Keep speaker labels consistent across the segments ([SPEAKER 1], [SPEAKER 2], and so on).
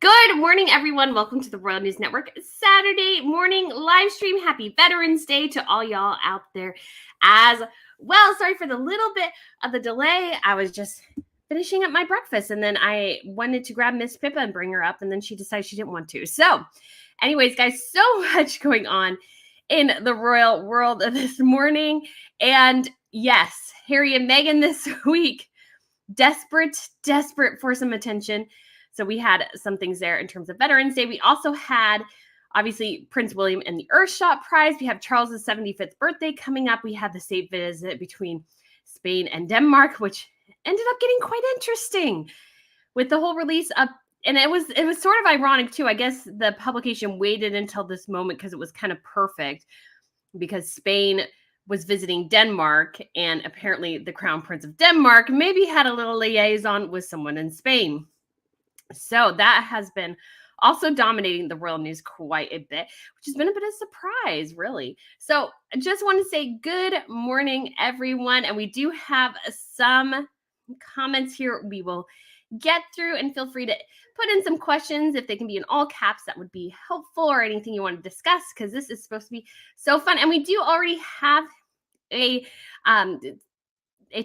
[SPEAKER 1] Good morning, everyone. Welcome to the Royal News Network Saturday morning live stream. Happy Veterans Day to all y'all out there as well. Sorry for the little bit of the delay. I was just finishing up my breakfast and then I wanted to grab Miss Pippa and bring her up, and then she decided she didn't want to. So, anyways, guys, so much going on in the royal world this morning. And yes, Harry and Meghan this week, desperate for some attention. So we had some things there in terms of Veterans Day. We also had, obviously, Prince William and the Earthshot Prize. We have Charles's 75th birthday coming up. We had the state visit between Spain and Denmark, which ended up getting quite interesting with the whole release of, and it was sort of ironic too. I guess the publication waited until this moment because it was kind of perfect, because Spain was visiting Denmark, and apparently the Crown Prince of Denmark maybe had a little liaison with someone in Spain. So that has been also dominating the royal news quite a bit, which has been a bit of a surprise, really. So I just want to say good morning, everyone. And we do have some comments here we will get through, and feel free to put in some questions. If they can be in all caps, that would be helpful, or anything you want to discuss, because this is supposed to be so fun. And we do already have a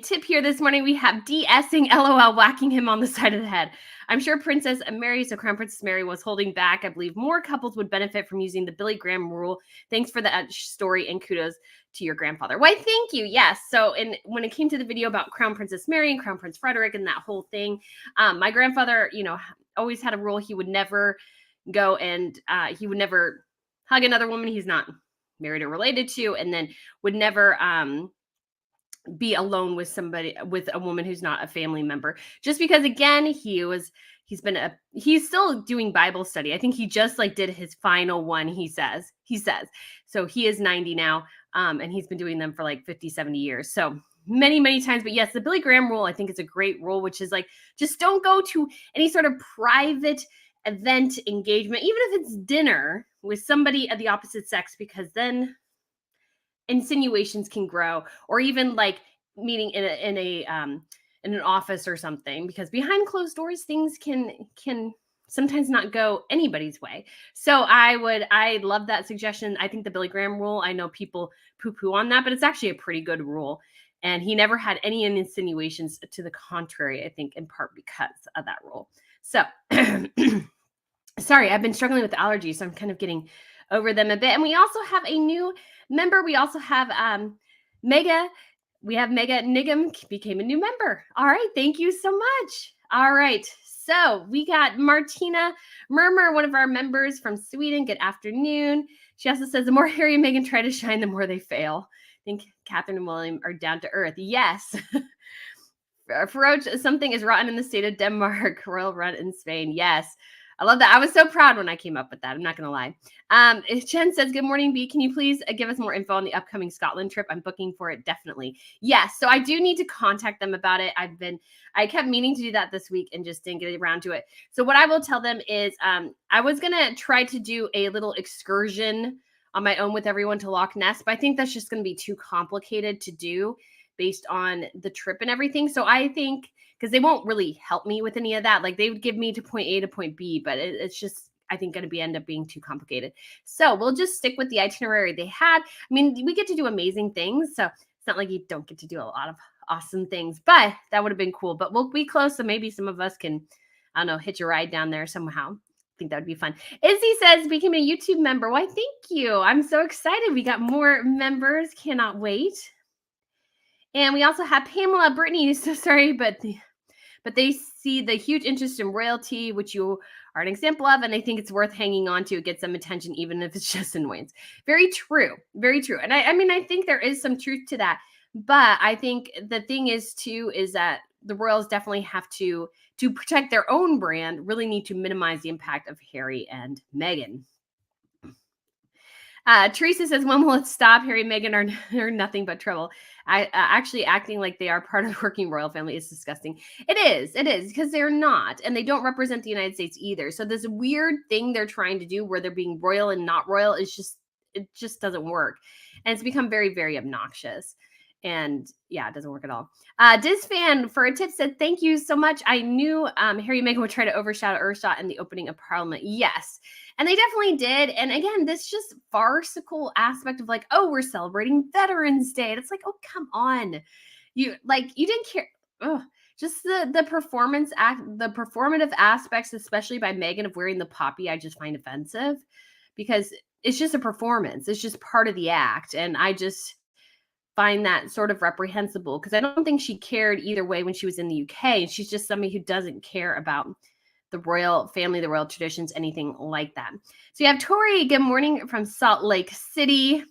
[SPEAKER 1] tip here this morning. We have de-essing LOL, whacking him on the side of the head. I'm sure Princess Mary, so Crown Princess Mary, was holding back. I believe more couples would benefit from using the Billy Graham rule. Thanks for that story, and kudos to your grandfather. Why, thank you. Yes. So, when it came to the video about Crown Princess Mary and Crown Prince Frederik and that whole thing, my grandfather, always had a rule. He would never go and he would never hug another woman he's not married or related to, and then would never be alone with a woman who's not a family member, just because, again, he's still doing Bible study. I think he just did his final one. He says so. He is 90 now, and he's been doing them for 50, 70 years. So many times. But yes, the Billy Graham rule, I think, is a great rule, which is just don't go to any sort of private event engagement, even if it's dinner with somebody of the opposite sex, because then insinuations can grow, or even meeting in an office or something, because behind closed doors things can sometimes not go anybody's way. So I love that suggestion. I think the Billy Graham rule, I know people poo-poo on that, but it's actually a pretty good rule, and he never had any insinuations to the contrary, I think in part because of that rule. So sorry, I've been struggling with allergies, so I'm kind of getting over them a bit. And we also have a new member. We also have Megha. We have Megha Nigam became a new member. All right. Thank you so much. All right. So we got Martina Murmur, one of our members from Sweden. Good afternoon. She also says, the more Harry and Meghan try to shine, the more they fail. I think Catherine and William are down to earth. Yes. Feroch, something is rotten in the state of Denmark. Royal run in Spain. Yes. I love that. I was so proud when I came up with that. I'm not going to lie. Jen says, good morning, B. Can you please give us more info on the upcoming Scotland trip? I'm booking for it. Definitely. Yes. So I do need to contact them about it. I kept meaning to do that this week and just didn't get around to it. So what I will tell them is I was going to try to do a little excursion on my own with everyone to Loch Ness, but I think that's just going to be too complicated to do based on the trip and everything. So I think, because they won't really help me with any of that. They would give me to point A to point B, but it's just, I think, going to end up being too complicated. So we'll just stick with the itinerary they had. I mean, we get to do amazing things, so it's not like you don't get to do a lot of awesome things, but that would have been cool. But we'll be close, so maybe some of us can, I don't know, hitch a ride down there somehow. I think that would be fun. Izzy says, became a YouTube member. Why, thank you. I'm so excited. We got more members. Cannot wait. And we also have Pamela Brittany. So sorry, but they see the huge interest in royalty, which you are an example of, and they think it's worth hanging on to. It gets some attention, even if it's just annoyance. Very true. Very true. And I think there is some truth to that. But I think the thing is, too, is that the royals definitely have to protect their own brand, really need to minimize the impact of Harry and Meghan. Teresa says, when will it stop? Harry and Meghan are nothing but trouble. Actually acting like they are part of the working royal family is disgusting. It is, because they're not, and they don't represent the United States either. So this weird thing they're trying to do where they're being royal and not royal it just doesn't work. And it's become very, very obnoxious. And yeah, it doesn't work at all. Diz fan for a tip said, thank you so much. I knew Harry and Meghan would try to overshadow Earthshot in the opening of Parliament. Yes. And they definitely did. And again, this just farcical aspect of like, oh, we're celebrating Veterans Day. And it's like, oh, come on. You didn't care. Ugh. Just the performance act, the performative aspects, especially by Meghan of wearing the poppy, I just find offensive because it's just a performance. It's just part of the act. And I just find that sort of reprehensible because I don't think she cared either way when she was in the UK. She's just somebody who doesn't care about the royal family, the royal traditions, anything like that. So you have Tori, good morning from Salt Lake City.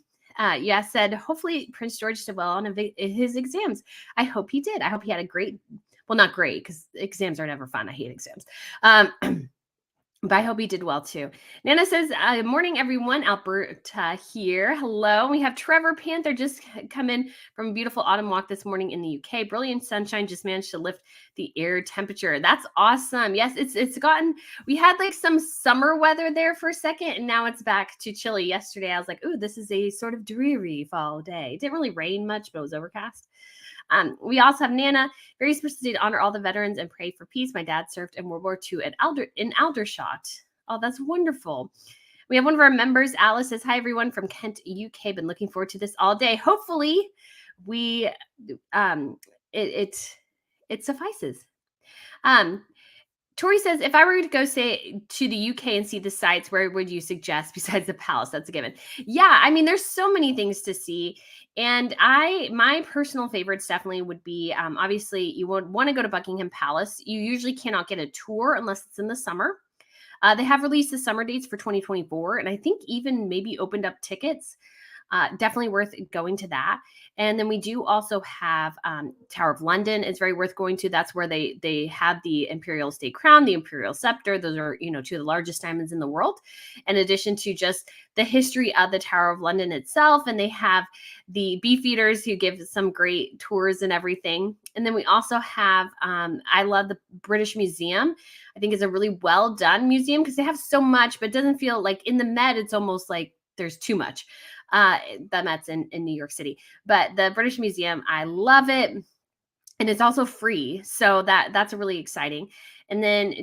[SPEAKER 1] Said, hopefully Prince George did well on his exams. I hope he did. I hope he had a great, well, not great because exams are never fun. I hate exams. But I hope he did well too. Nana says, morning, everyone. Alberta here. Hello. We have Trevor Panther just come in from a beautiful autumn walk this morning in the UK. Brilliant sunshine just managed to lift the air temperature. That's awesome. Yes, it's gotten, we had like some summer weather there for a second, and now it's back to chilly. Yesterday, I was like, ooh, this is a sort of dreary fall day. It didn't really rain much, but it was overcast. We also have Nana, very specifically to honor all the veterans and pray for peace. My dad served in World War II in Aldershot. Oh, that's wonderful. We have one of our members, Alice, says, hi, everyone from Kent, UK. Been looking forward to this all day. Hopefully, it suffices. Tori says, if I were to go, say, to the UK and see the sites, where would you suggest besides the palace? That's a given. Yeah, I mean, there's so many things to see. And my personal favorites definitely would be, obviously, you would want to go to Buckingham Palace. You usually cannot get a tour unless it's in the summer. They have released the summer dates for 2024, and I think even maybe opened up tickets. Definitely worth going to that. And then we do also have Tower of London. It's very worth going to. That's where they have the Imperial State Crown, the Imperial Scepter. Those are, two of the largest diamonds in the world. In addition to just the history of the Tower of London itself. And they have the Beefeaters who give some great tours and everything. And then we also have, I love the British Museum. I think it's a really well done museum because they have so much, but it doesn't feel like in the Met, it's almost like there's too much. The Met's in New York City, but the British Museum, I love it. And it's also free. So that's really exciting. And then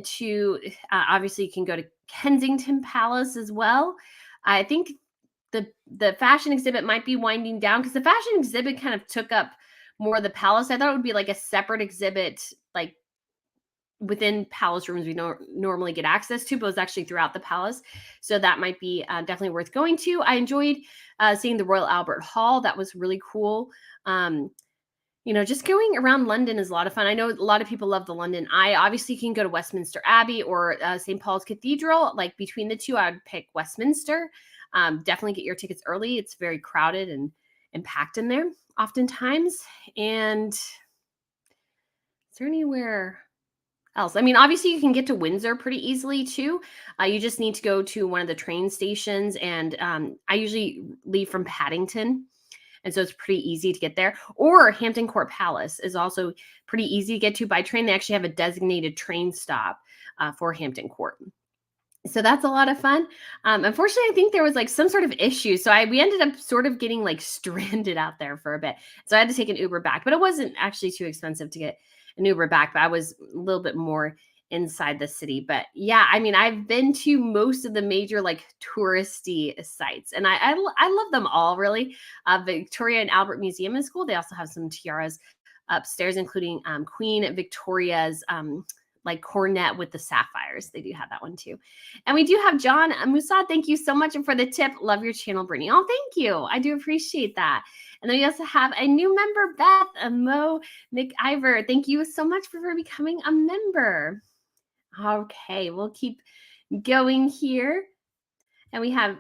[SPEAKER 1] obviously you can go to Kensington Palace as well. I think the fashion exhibit might be winding down because the fashion exhibit kind of took up more of the palace. I thought it would be like a separate exhibit, like within palace rooms we don't normally get access to, but it was actually throughout the palace. So that might be definitely worth going to. I enjoyed seeing the Royal Albert Hall. That was really cool. Just going around London is a lot of fun. I know a lot of people love the London Eye. Obviously, you can go to Westminster Abbey or St. Paul's Cathedral. Like between the two, I would pick Westminster. Definitely get your tickets early. It's very crowded and packed in there oftentimes. And is there anywhere else? I mean, obviously you can get to Windsor pretty easily too. You just need to go to one of the train stations, and I usually leave from Paddington, and so it's pretty easy to get there. Or Hampton Court Palace is also pretty easy to get to by train. They actually have a designated train stop for Hampton Court. So that's a lot of fun. Unfortunately, I think there was like some sort of issue. So we ended up sort of getting like stranded out there for a bit. So I had to take an Uber back, but it wasn't actually too expensive to get an Uber back, but I was a little bit more inside the city. But yeah, I mean, I've been to most of the major like touristy sites, and I love them all really. Victoria and Albert Museum is cool. They also have some tiaras upstairs, including Queen Victoria's like coronet with the sapphires. They do have that one too. And we do have John Musad. Thank you so much for the tip. Love your channel, Brittany. Oh, thank you. I do appreciate that. And then we also have a new member, Beth Mo McIver. Thank you so much for becoming a member. Okay, we'll keep going here. And we have,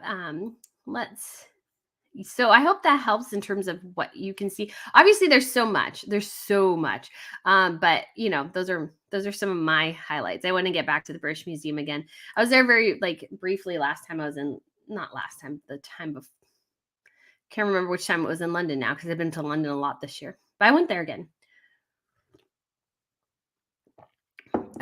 [SPEAKER 1] so I hope that helps in terms of what you can see. Obviously, there's so much. But those are some of my highlights. I want to get back to the British Museum again. I was there very briefly last time I was in, not last time, the time before. Can't remember which time it was in London now because I've been to London a lot this year. But I went there again.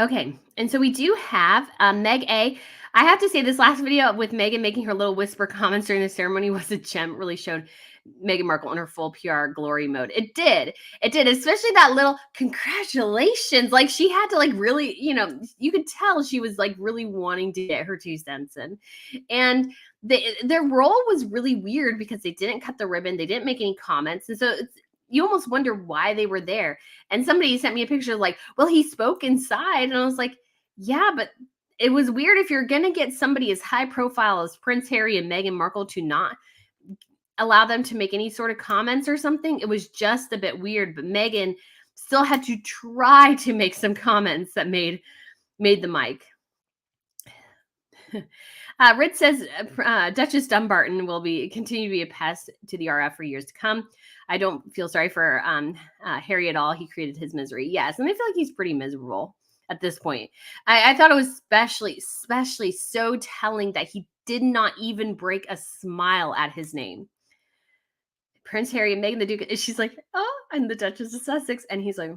[SPEAKER 1] Okay, and so we do have Meg A. I have to say this last video with Meghan making her little whisper comments during the ceremony was a gem. It really showed Meghan Markle in her full PR glory mode. It did. It did, especially that little congratulations. Like she had to like really, you could tell she was like really wanting to get her 2 cents in. And their role was really weird because they didn't cut the ribbon. They didn't make any comments. And so you almost wonder why they were there. And somebody sent me a picture of like, well, he spoke inside. And I was like, yeah, but it was weird if you're going to get somebody as high profile as Prince Harry and Meghan Markle to not allow them to make any sort of comments or something. It was just a bit weird, but Meghan still had to try to make some comments that made the mic. Ritz says Duchess Dumbarton will continue to be a pest to the RF for years to come. I don't feel sorry for Harry at all. He created his misery. Yes, and I feel like he's pretty miserable at this point. I thought it was especially so telling that he did not even break a smile at his name. Prince Harry and Meghan the Duke, she's like, oh, I'm the Duchess of Sussex. And he's like,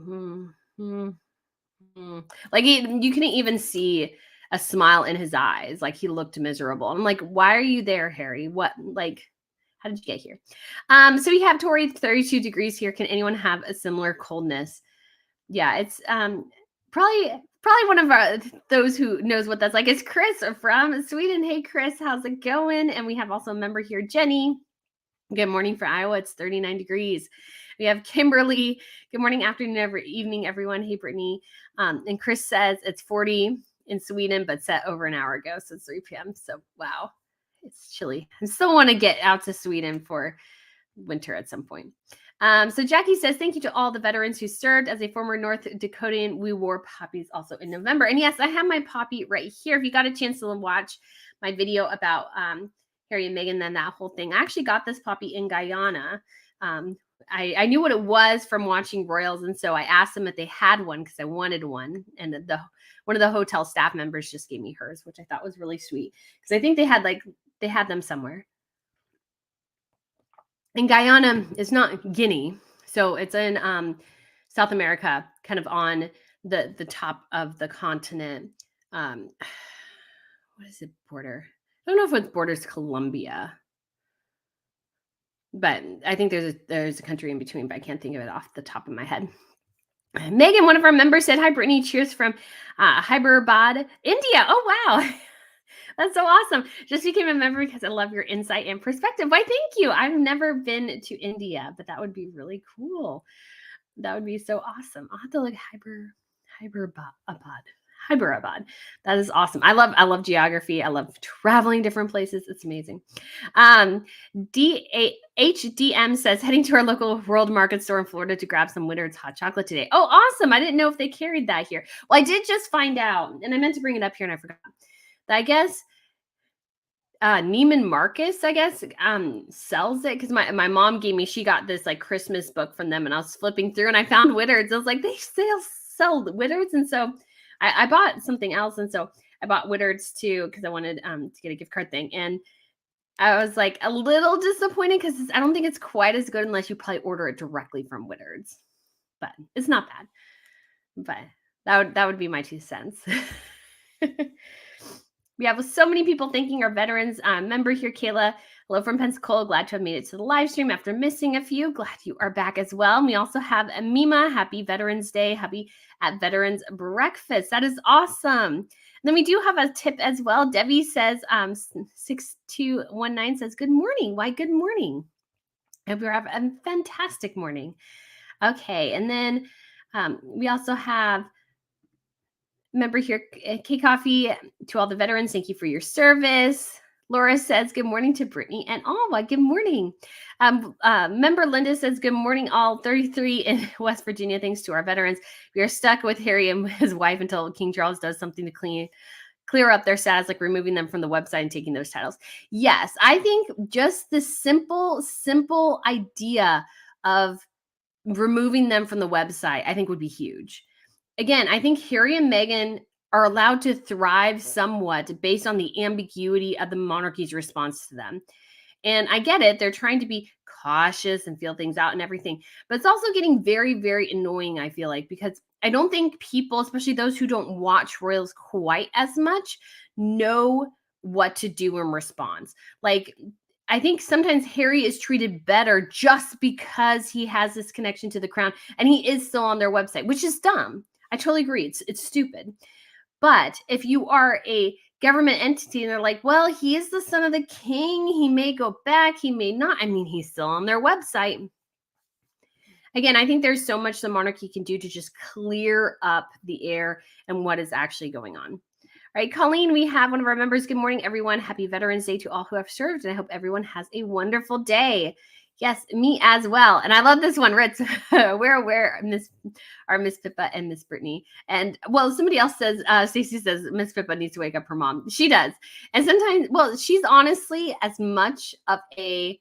[SPEAKER 1] Like you couldn't even see a smile in his eyes. Like he looked miserable. I'm like, why are you there, Harry? What, like, how did you get here? So we have Tori 32 degrees here. Can anyone have a similar coldness? Yeah, it's probably one of those who knows what that's like. It's Chris from Sweden. Hey, Chris, how's it going? And we have also a member here, Jenny. Good morning for Iowa. It's 39 degrees. We have Kimberly. Good morning, afternoon, evening, everyone. Hey, Brittany. And Chris says it's 40 in Sweden, but set over an hour ago. So it's 3 p.m. So, wow, it's chilly. I still want to get out to Sweden for winter at some point. So Jackie says, thank you to all the veterans who served. As a former North Dakotan, we wore poppies also in November. And yes, I have my poppy right here. If you got a chance to watch my video about Harry and Meghan, then that whole thing. I actually got this poppy in Guyana. I knew what it was from watching Royals, and so I asked them if they had one because I wanted one. And one of the hotel staff members just gave me hers, which I thought was really sweet because I think they had them somewhere. And Guyana is not Guinea, so it's in South America, kind of on the top of the continent. What is it? Border? I don't know if it borders Colombia, but I think there's a country in between, but I can't think of it off the top of my head. Megan, one of our members, said, hi, Brittany. Cheers from Hyderabad, India. Oh, wow. That's so awesome. Just became a member because I love your insight and perspective. Why, thank you. I've never been to India, but that would be really cool. That would be so awesome. I'll have to look Hyderabad. That is awesome. I love geography. I love traveling different places. It's amazing. HDM says, heading to our local World Market store in Florida to grab some Winners hot chocolate today. Oh, awesome. I didn't know if they carried that here. Well, I did just find out, and I meant to bring it up here and I forgot. I guess Neiman Marcus, sells it because my mom gave me, she got this like Christmas book from them, and I was flipping through and I found Winners. I was like, they sell Winners, and so I bought something else, and so I bought Winners too because I wanted to get a gift card thing, and I was like a little disappointed because I don't think it's quite as good unless you probably order it directly from Winners, but it's not bad. But that would be my 2 cents. We have so many people thanking our veterans. Member here, Kayla. Hello from Pensacola. Glad to have made it to the live stream after missing a few. Glad you are back as well. And we also have Mima. Happy Veterans Day. Happy at Veterans Breakfast. That is awesome. And then we do have a tip as well. Debbie says, 6219 says, good morning. Why, good morning. I hope you have a fantastic morning. Okay. And then we also have member here, K Coffee, to all the veterans, thank you for your service. Laura says, good morning to Brittany and Alma. Good morning. Member Linda says, good morning, all 33 in West Virginia. Thanks to our veterans. We are stuck with Harry and his wife until King Charles does something to clear up their status, like removing them from the website and taking those titles. Yes, I think just the simple idea of removing them from the website, I think would be huge. Again, I think Harry and Meghan are allowed to thrive somewhat based on the ambiguity of the monarchy's response to them. And I get it. They're trying to be cautious and feel things out and everything. But it's also getting very, very annoying, I feel like, because I don't think people, especially those who don't watch Royals quite as much, know what to do in response. Like, I think sometimes Harry is treated better just because he has this connection to the crown and he is still on their website, which is dumb. I totally agree. It's stupid. But if you are a government entity and they're like, well, he is the son of the king, he may go back, he may not. I mean, he's still on their website. Again, I think there's so much the monarchy can do to just clear up the air and what is actually going on. All right, Colleen, we have one of our members. Good morning, everyone. Happy Veterans Day to all who have served, and I hope everyone has a wonderful day. Yes, me as well. And I love this one, Ritz. We're aware, Miss Pippa and Miss Brittany. And well, somebody else says, Stacey says Miss Pippa needs to wake up her mom. She does. And sometimes, well, she's honestly as much of a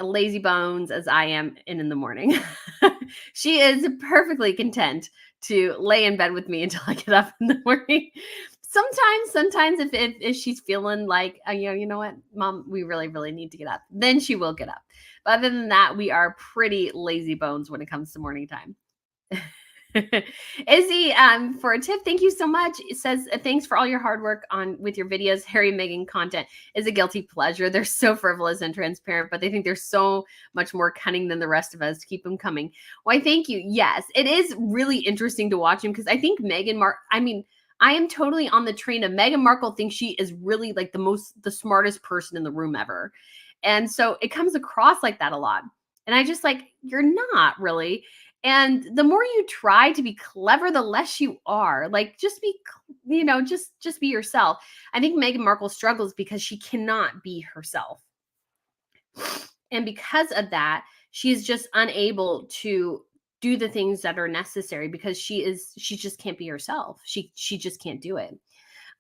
[SPEAKER 1] lazy bones as I am in the morning. She is perfectly content to lay in bed with me until I get up in the morning. Sometimes if she's feeling like, you know what, mom, we really need to get up, then she will get up. But other than that, we are pretty lazy bones when it comes to morning time. Izzy, for a tip, thank you so much. It says, thanks for all your hard work with your videos. Harry and Meghan content is a guilty pleasure. They're so frivolous and transparent, but they think they're so much more cunning than the rest of us. Keep them coming. Why, thank you. Yes, it is really interesting to watch him because I think I am totally on the train of Meghan Markle thinks she is really like the smartest person in the room ever. And so it comes across like that a lot. And I just like, you're not really. And the more you try to be clever, the less you are. Like, just be, just be yourself. I think Meghan Markle struggles because she cannot be herself. And because of that, she is just unable to do the things that are necessary because she just can't be herself. She just can't do it.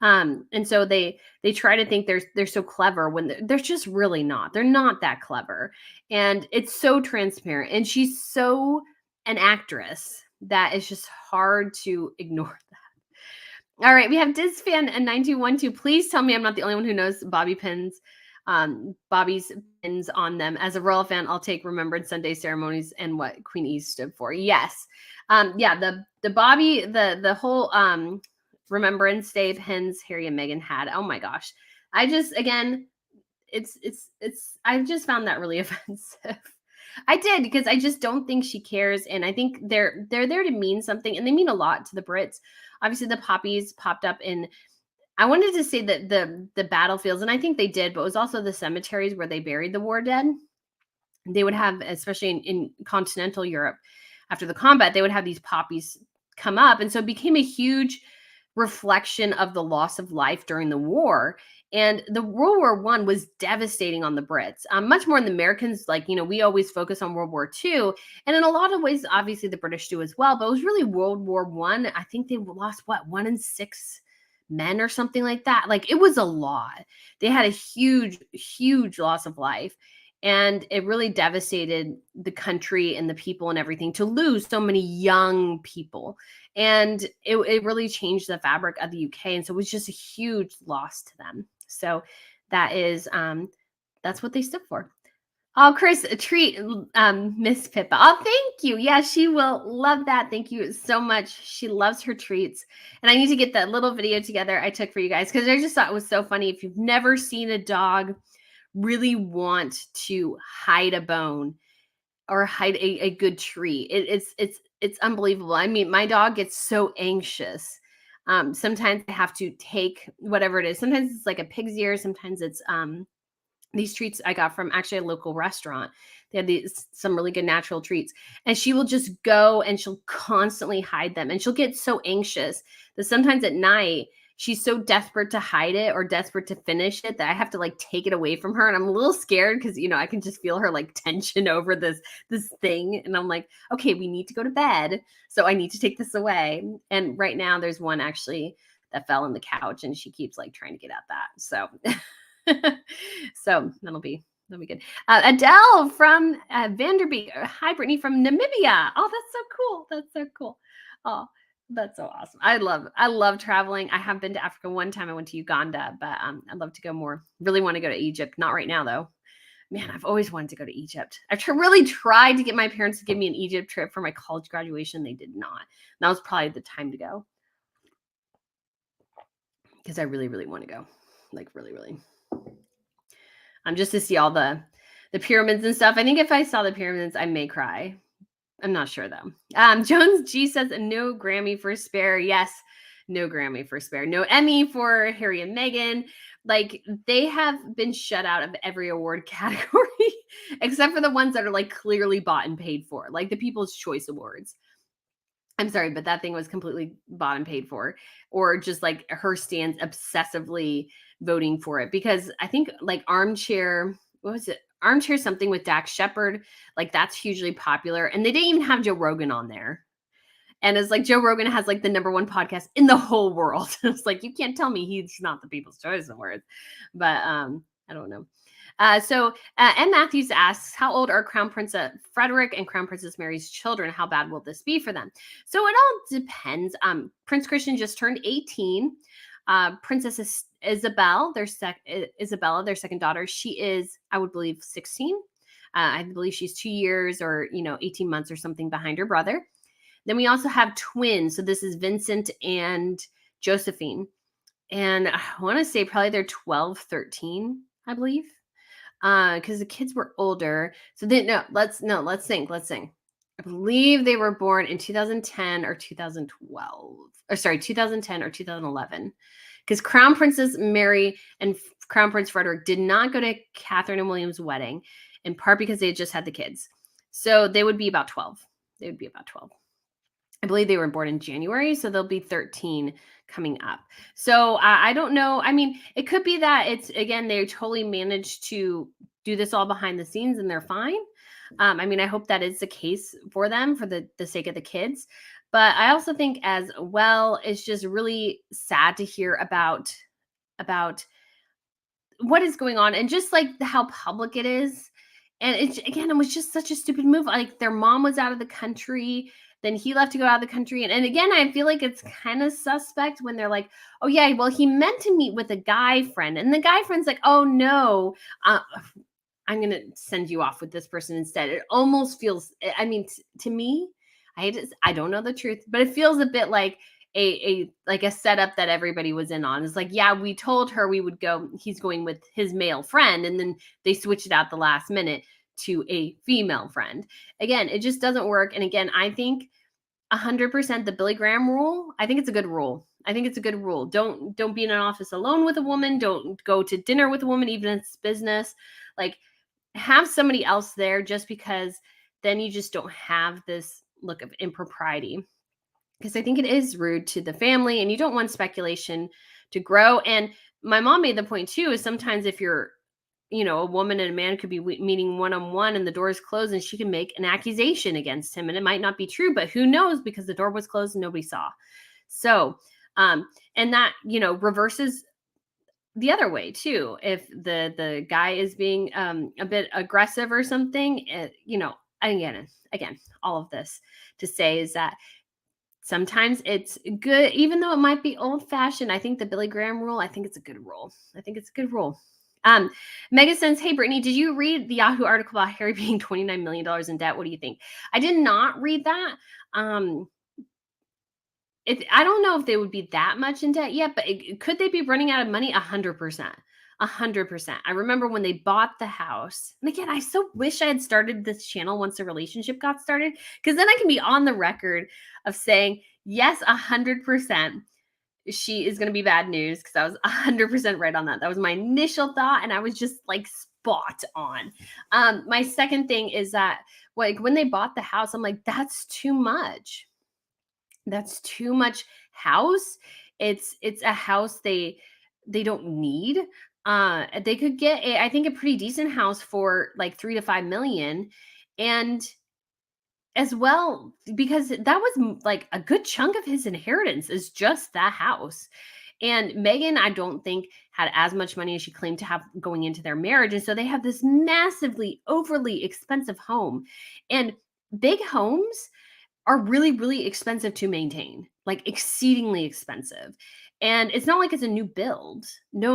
[SPEAKER 1] And so they try to think they're so clever when they're just really not. They're not that clever. And it's so transparent. And she's so an actress that it's just hard to ignore that. All right, we have DizFan 9212. Please tell me I'm not the only one who knows Bobby's pins on them. As a royal fan, I'll take Remembrance Sunday ceremonies and what Queen E stood for. Yes. The Bobby, the whole Remembrance Day pins Harry and Meghan had. Oh my gosh. I just found that really offensive. I did, because I just don't think she cares. And I think they're there to mean something, and they mean a lot to the Brits. Obviously, the poppies popped up in, I wanted to say that the battlefields, and I think they did, but it was also the cemeteries where they buried the war dead. They would have, especially in continental Europe, after the combat, they would have these poppies come up. And so it became a huge reflection of the loss of life during the war. And the World War I was devastating on the Brits, much more than the Americans. Like, we always focus on World War II. And in a lot of ways, obviously, the British do as well. But it was really World War I. I think they lost, 1 in 6 men or something like that. Like, it was a lot. They had a huge, huge loss of life. And it really devastated the country and the people and everything to lose so many young people. And it really changed the fabric of the UK. And so it was just a huge loss to them. So that is, that's what they stood for. Oh, Chris, a treat, Miss Pippa. Oh, thank you. Yeah, she will love that. Thank you so much. She loves her treats. And I need to get that little video together I took for you guys, because I just thought it was so funny. If you've never seen a dog really want to hide a bone or hide a good treat, it's unbelievable. I mean, my dog gets so anxious. Sometimes I have to take whatever it is. Sometimes it's like a pig's ear. Sometimes it's these treats I got from actually a local restaurant. They had some really good natural treats, and she will just go and she'll constantly hide them. And she'll get so anxious that sometimes at night she's so desperate to hide it or desperate to finish it that I have to like take it away from her. And I'm a little scared because, I can just feel her like tension over this thing. And I'm like, okay, we need to go to bed. So I need to take this away. And right now there's one actually that fell on the couch, and she keeps like trying to get at that. So, so that'll be good. Adele from Vanderbeek. Hi, Brittany from Namibia. Oh, that's so cool. That's so cool. Oh, that's so awesome. I love traveling. I have been to Africa one time. I went to Uganda, but I'd love to go more. Really want to go to Egypt. Not right now, though. Man, I've always wanted to go to Egypt. I've really tried to get my parents to give me an Egypt trip for my college graduation. They did not. That was probably the time to go, because I really want to go. Like, really. just to see all the pyramids and stuff. I think if I saw the pyramids, I may cry. I'm not sure though. Jones G says no Grammy for Spare. Yes, no Grammy for Spare. No Emmy for Harry and Meghan. Like they have been shut out of every award category except for the ones that are like clearly bought and paid for, like the People's Choice Awards. I'm sorry, but that thing was completely bought and paid for, or just like her stands obsessively voting for it. Because I think like Armchair, what was it? Armchair something with Dax Shepard, like that's hugely popular. And they didn't even have Joe Rogan on there. And it's like Joe Rogan has like the #1 podcast in the whole world. It's like, you can't tell me he's not the People's Choice Awards. But I don't know. Ann Matthews asks, how old are Crown Prince Frederik and Crown Princess Mary's children? How bad will this be for them? So it all depends. Prince Christian just turned 18. Princess Isabella, their second daughter, she is, I would believe, 16. I believe she's 2 years or 18 months or something behind her brother. Then we also have twins. So this is Vincent and Josephine. And I want to say probably they're 12, 13, I believe. Because the kids were older. So let's think. I believe they were born in 2010 or 2012. Or sorry, 2010 or 2011. Because Crown Princess Mary and Crown Prince Frederik did not go to Catherine and William's wedding, in part because they had just had the kids. So they would be about 12. I believe they were born in January, so they'll be 13 coming up. So I don't know. I mean, it could be that it's, again, they totally managed to do this all behind the scenes and they're fine. I mean, I hope that is the case for them for the sake of the kids. But I also think as well, it's just really sad to hear about what is going on and just like how public it is. And it was just such a stupid move. Like their mom was out of the country. Then he left to go out of the country. And again, I feel like it's kind of suspect when they're like, oh, yeah, well, he meant to meet with a guy friend. And the guy friend's like, oh, no, I'm going to send you off with this person instead. It almost feels, I mean, to me, I don't know the truth, but it feels a bit like a setup that everybody was in on. It's like, yeah, we told her we would go, he's going with his male friend. And then they switched it out the last minute to a female friend. Again, it just doesn't work. And again, I think 100% the Billy Graham rule, I think it's a good rule. Don't be in an office alone with a woman. Don't go to dinner with a woman, even if it's business. Like have somebody else there, just because then you just don't have this look of impropriety. Because I think it is rude to the family and you don't want speculation to grow. And my mom made the point too, is sometimes if you're, a woman and a man could be meeting one-on-one and the door is closed and she can make an accusation against him and it might not be true, but who knows, because the door was closed and nobody saw. So, and that, reverses the other way too. If the guy is being a bit aggressive or something, again, all of this to say is that sometimes it's good, even though it might be old fashioned. I think the Billy Graham rule, I think it's a good rule. Mega says, hey, Brittany, did you read the Yahoo article about Harry being $29 million in debt? What do you think? I did not read that. I don't know if they would be that much in debt yet, but could they be running out of money? 100%. 100%. I remember when they bought the house. And again, I so wish I had started this channel once the relationship got started, because then I can be on the record of saying, yes, 100%. She is going to be bad news, because I was 100% right on that. That was my initial thought, and I was just like spot on. My second thing is that like when they bought the house, I'm like, that's too much. That's too much house. It's a house they don't need. They could get I think a pretty decent house for like 3 to 5 million, and as well, because that was like a good chunk of his inheritance is just that house. And Meghan, I don't think, had as much money as she claimed to have going into their marriage. And so they have this massively, overly expensive home. And big homes are really, really expensive to maintain, like exceedingly expensive. And it's not like it's a new build. No.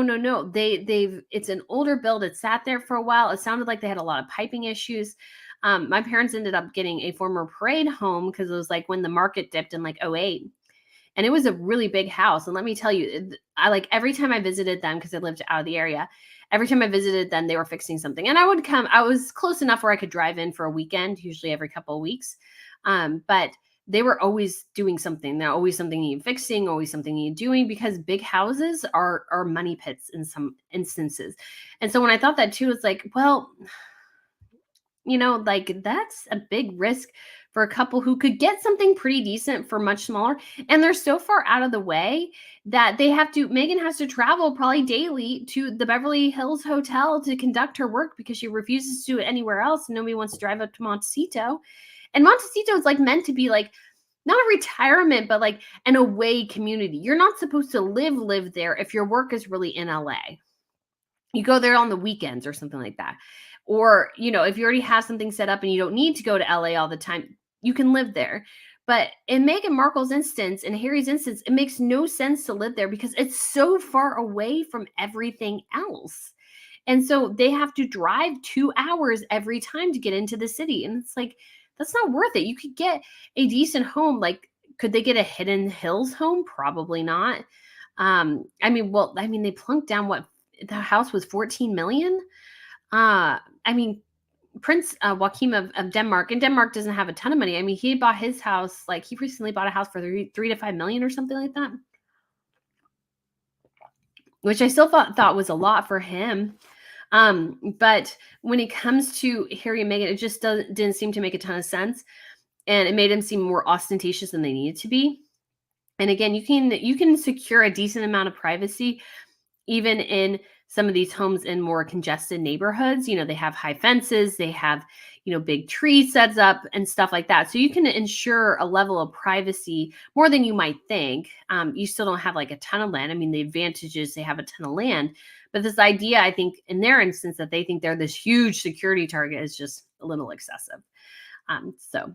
[SPEAKER 1] It's an older build. It sat there for a while. It sounded like they had a lot of piping issues. My parents ended up getting a former parade home because it was like when the market dipped in like 2008. And it was a really big house. And let me tell you, I like every time I visited them, because I lived out of the area, every time I visited them, they were fixing something. And I was close enough where I could drive in for a weekend, usually every couple of weeks. But they were always doing something. They're always something needing fixing, always something needing doing, because big houses are money pits in some instances. And so when I thought that too, it's like, well, like that's a big risk for a couple who could get something pretty decent for much smaller. And they're so far out of the way that Meghan has to travel probably daily to the Beverly Hills Hotel to conduct her work, because she refuses to do it anywhere else. And nobody wants to drive up to Montecito. And Montecito is like meant to be like, not a retirement, but like an away community. You're not supposed to live there if your work is really in LA. You go there on the weekends or something like that. Or, if you already have something set up and you don't need to go to LA all the time, you can live there. But in Meghan Markle's instance and Harry's instance, it makes no sense to live there because it's so far away from everything else. And so they have to drive 2 hours every time to get into the city. And it's like, that's not worth it. You could get a decent home. Like, could they get a Hidden Hills home? Probably not. They plunked down what the house was, 14 million. Prince Joachim of Denmark, and Denmark doesn't have a ton of money. I mean, he bought his house, like he recently bought a house for 3 to 5 million or something like that, which I still thought was a lot for him. But when it comes to Harry and Meghan, it just didn't seem to make a ton of sense, and it made him seem more ostentatious than they needed to be. And again, you can secure a decent amount of privacy even in some of these homes in more congested neighborhoods. They have high fences, they have, big tree sets up and stuff like that. So you can ensure a level of privacy more than you might think. You still don't have like a ton of land. I mean, the advantage is they have a ton of land, but this idea, I think in their instance, that they think they're this huge security target is just a little excessive. So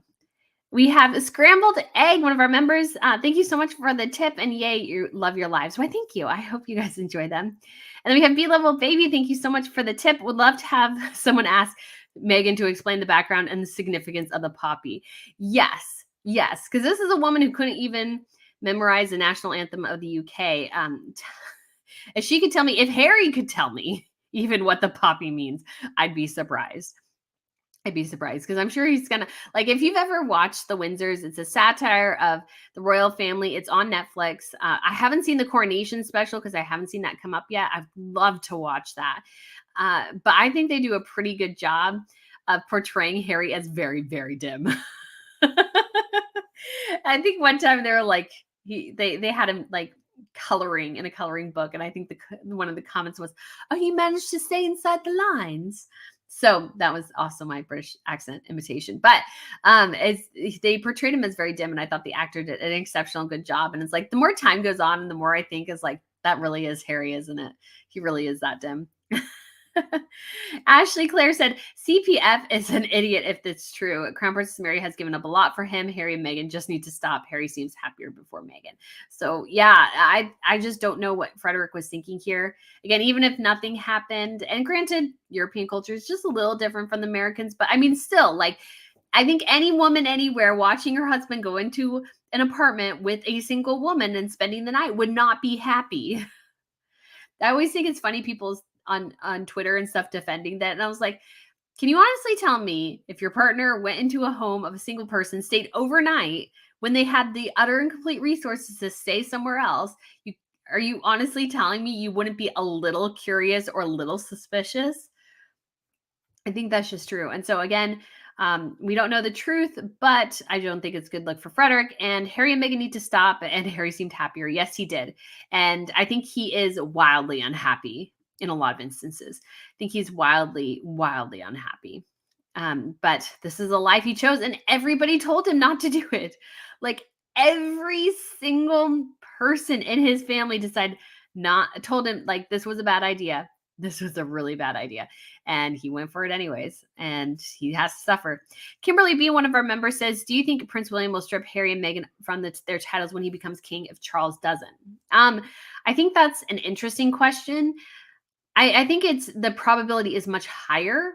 [SPEAKER 1] we have a scrambled egg, one of our members. Thank you so much for the tip, and yay, you love your lives. Why, thank you. I hope you guys enjoy them. And then we have B-Level Baby. Thank you so much for the tip. Would love to have someone ask Meghan to explain the background and the significance of the poppy. Yes, because this is a woman who couldn't even memorize the national anthem of the UK. If she could tell me, if Harry could tell me even what the poppy means, I'd be surprised. Because I'm sure he's gonna, like, if you've ever watched The Windsors, it's a satire of the royal family. It's on Netflix. I haven't seen the coronation special because I haven't seen that come up yet. I'd love to watch that. But I think they do a pretty good job of portraying Harry as very, very dim. I think one time they were like, they had him like coloring in a coloring book, and I think one of the comments was, "Oh, he managed to stay inside the lines." So that was also my British accent imitation. But they portrayed him as very dim, and I thought the actor did an exceptional good job. And it's like, the more time goes on, and the more I think is like, that really is Harry, isn't it? He really is that dim. Ashley Claire said, CPF is an idiot if that's true. Crown Princess Mary has given up a lot for him. Harry and Meghan just need to stop. Harry seems happier before Meghan. So yeah, I just don't know what Frederik was thinking here. Again, even if nothing happened, and granted, European culture is just a little different from the Americans, but I mean, still, like, I think any woman anywhere watching her husband go into an apartment with a single woman and spending the night would not be happy. I always think it's funny, people's on Twitter and stuff defending that. And I was like, can you honestly tell me, if your partner went into a home of a single person, stayed overnight when they had the utter and complete resources to stay somewhere else, are you honestly telling me you wouldn't be a little curious or a little suspicious? I think that's just true. And so again, we don't know the truth, but I don't think it's good look for Frederik. And Harry and Meghan need to stop. And Harry seemed happier. Yes, he did. And I think he is wildly unhappy in a lot of instances. I think he's wildly, wildly unhappy. But this is a life he chose, and everybody told him not to do it. Like, every single person in his family told him, like, this was a bad idea. This was a really bad idea. And he went for it anyways. And he has to suffer. Kimberly B., one of our members, says, do you think Prince William will strip Harry and Meghan from their titles when he becomes king if Charles doesn't? I think that's an interesting question. I think the probability is much higher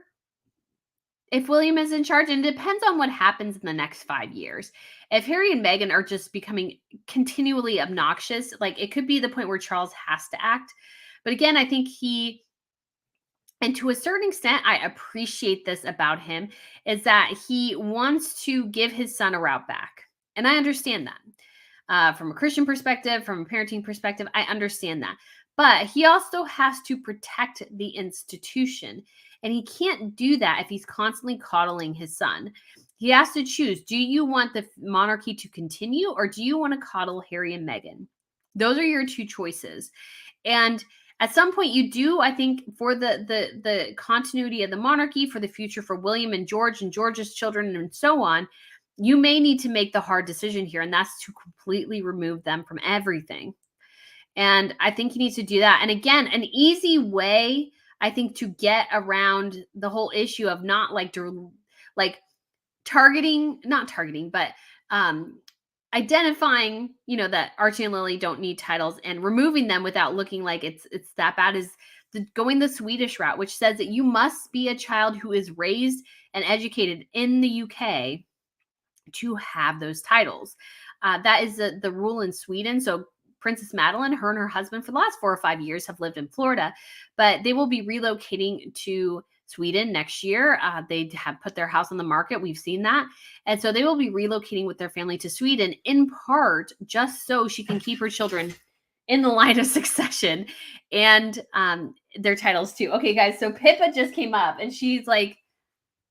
[SPEAKER 1] if William is in charge, and it depends on what happens in the next 5 years. If Harry and Meghan are just becoming continually obnoxious, like, it could be the point where Charles has to act. But again, I think and to a certain extent, I appreciate this about him, is that he wants to give his son a route back. And I understand that. From a Christian perspective, from a parenting perspective, I understand that. But he also has to protect the institution. And he can't do that if he's constantly coddling his son. He has to choose. Do you want the monarchy to continue, or do you want to coddle Harry and Meghan? Those are your two choices. And at some point you do, I think, for the continuity of the monarchy, for the future for William and George's children and so on, you may need to make the hard decision here, and that's to completely remove them from everything. And I think he needs to do that. And again, an easy way, I think, to get around the whole issue of not like not targeting, but identifying, that Archie and Lily don't need titles and removing them without looking like it's that bad, is going the Swedish route, which says that you must be a child who is raised and educated in the UK to have those titles. That is the rule in Sweden. So Princess Madeline, her and her husband for the last 4 or 5 years have lived in Florida, but they will be relocating to Sweden next year. They have put their house on the market. We've seen that. And so they will be relocating with their family to Sweden, in part just so she can keep her children in the line of succession and their titles too. Okay, guys. So Pippa just came up and she's like,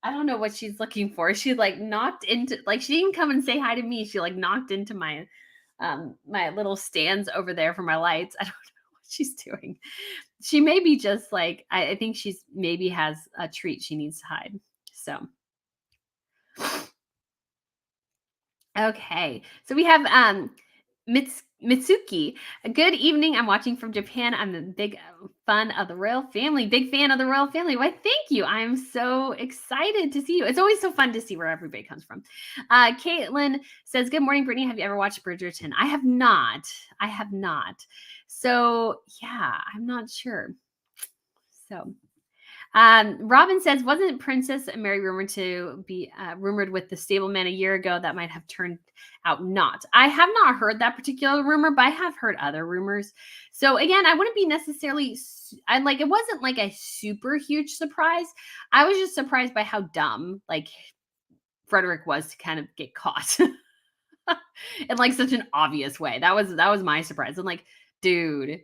[SPEAKER 1] I don't know what she's looking for. She like knocked into, like, she didn't come and say hi to me. She like knocked into my my little stands over there for my lights. I don't know what she's doing. She may be just like, I think she's maybe has a treat she needs to hide. So okay. So we have Mitsuki. Good evening. I'm watching from Japan. I'm a big fan of the royal family. Big fan of the royal family. Why, thank you. I'm so excited to see you. It's always so fun to see where everybody comes from. Caitlin says, good morning, Brittany. Have you ever watched Bridgerton? I have not. I have not. So yeah, I'm not sure. So Robin says, wasn't Princess Mary rumored to be rumored with the stableman a year ago? That might have turned out not. I have not heard that particular rumor, but I have heard other rumors. So again, I wouldn't be necessarily, it wasn't like a super huge surprise. I was just surprised by how dumb like Frederik was to kind of get caught in like such an obvious way. That was my surprise. I'm like, dude,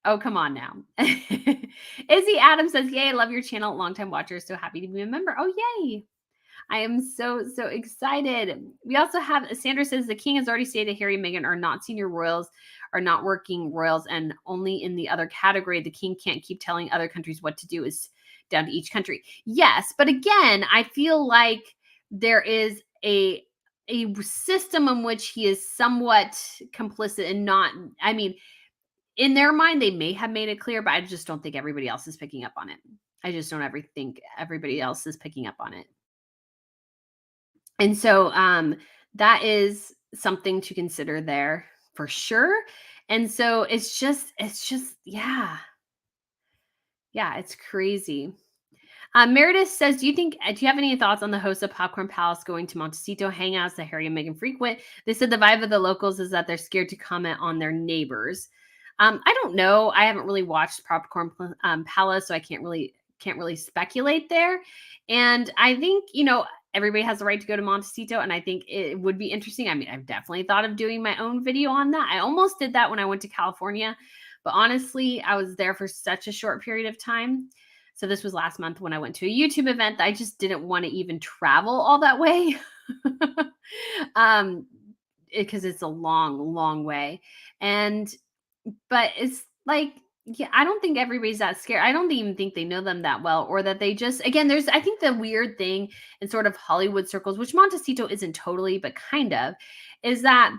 [SPEAKER 1] oh, come on now. Izzy Adams says, yay, I love your channel. Longtime watcher. So happy to be a member. Oh, yay. I am so excited. We also have, Sandra says, the king has already stated Harry and Meghan are not senior royals, are not working royals, and only in the other category. The king can't keep telling other countries what to do, is down to each country. Yes, but again, I feel like there is a system in which he is somewhat complicit and not, I mean, in their mind, they may have made it clear, but I just don't think everybody else is picking up on it. I just don't ever think everybody else is picking up on it. And so that is something to consider there for sure. And so it's just, yeah. Yeah, it's crazy. Meredith says, do you have any thoughts on the hosts of Popcorn Palace going to Montecito hangouts that Harry and Meghan frequent? They said the vibe of the locals is that they're scared to comment on their neighbors. I don't know. I haven't really watched Popcorn Palace, so I can't really speculate there. And I think, everybody has the right to go to Montecito, and I think it would be interesting. I mean, I've definitely thought of doing my own video on that. I almost did that when I went to California, but honestly, I was there for such a short period of time. So this was last month when I went to a YouTube event that I just didn't want to even travel all that way. Because it's a long way. But it's like, yeah, I don't think everybody's that scared. I don't even think they know them that well, or that they just, again, I think the weird thing in sort of Hollywood circles, which Montecito isn't totally, but kind of, is that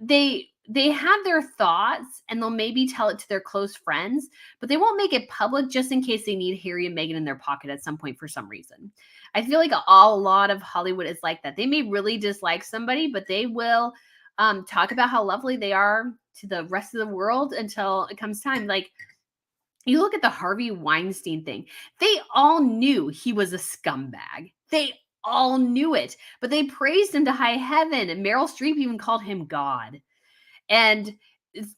[SPEAKER 1] they have their thoughts and they'll maybe tell it to their close friends, but they won't make it public just in case they need Harry and Meghan in their pocket at some point for some reason. I feel like a lot of Hollywood is like that. They may really dislike somebody, but they will talk about how lovely they are to the rest of the world until it comes time. Like, You look at the Harvey Weinstein thing. They all knew he was a scumbag. They all knew it, but they praised him to high heaven. And Meryl Streep even called him God. And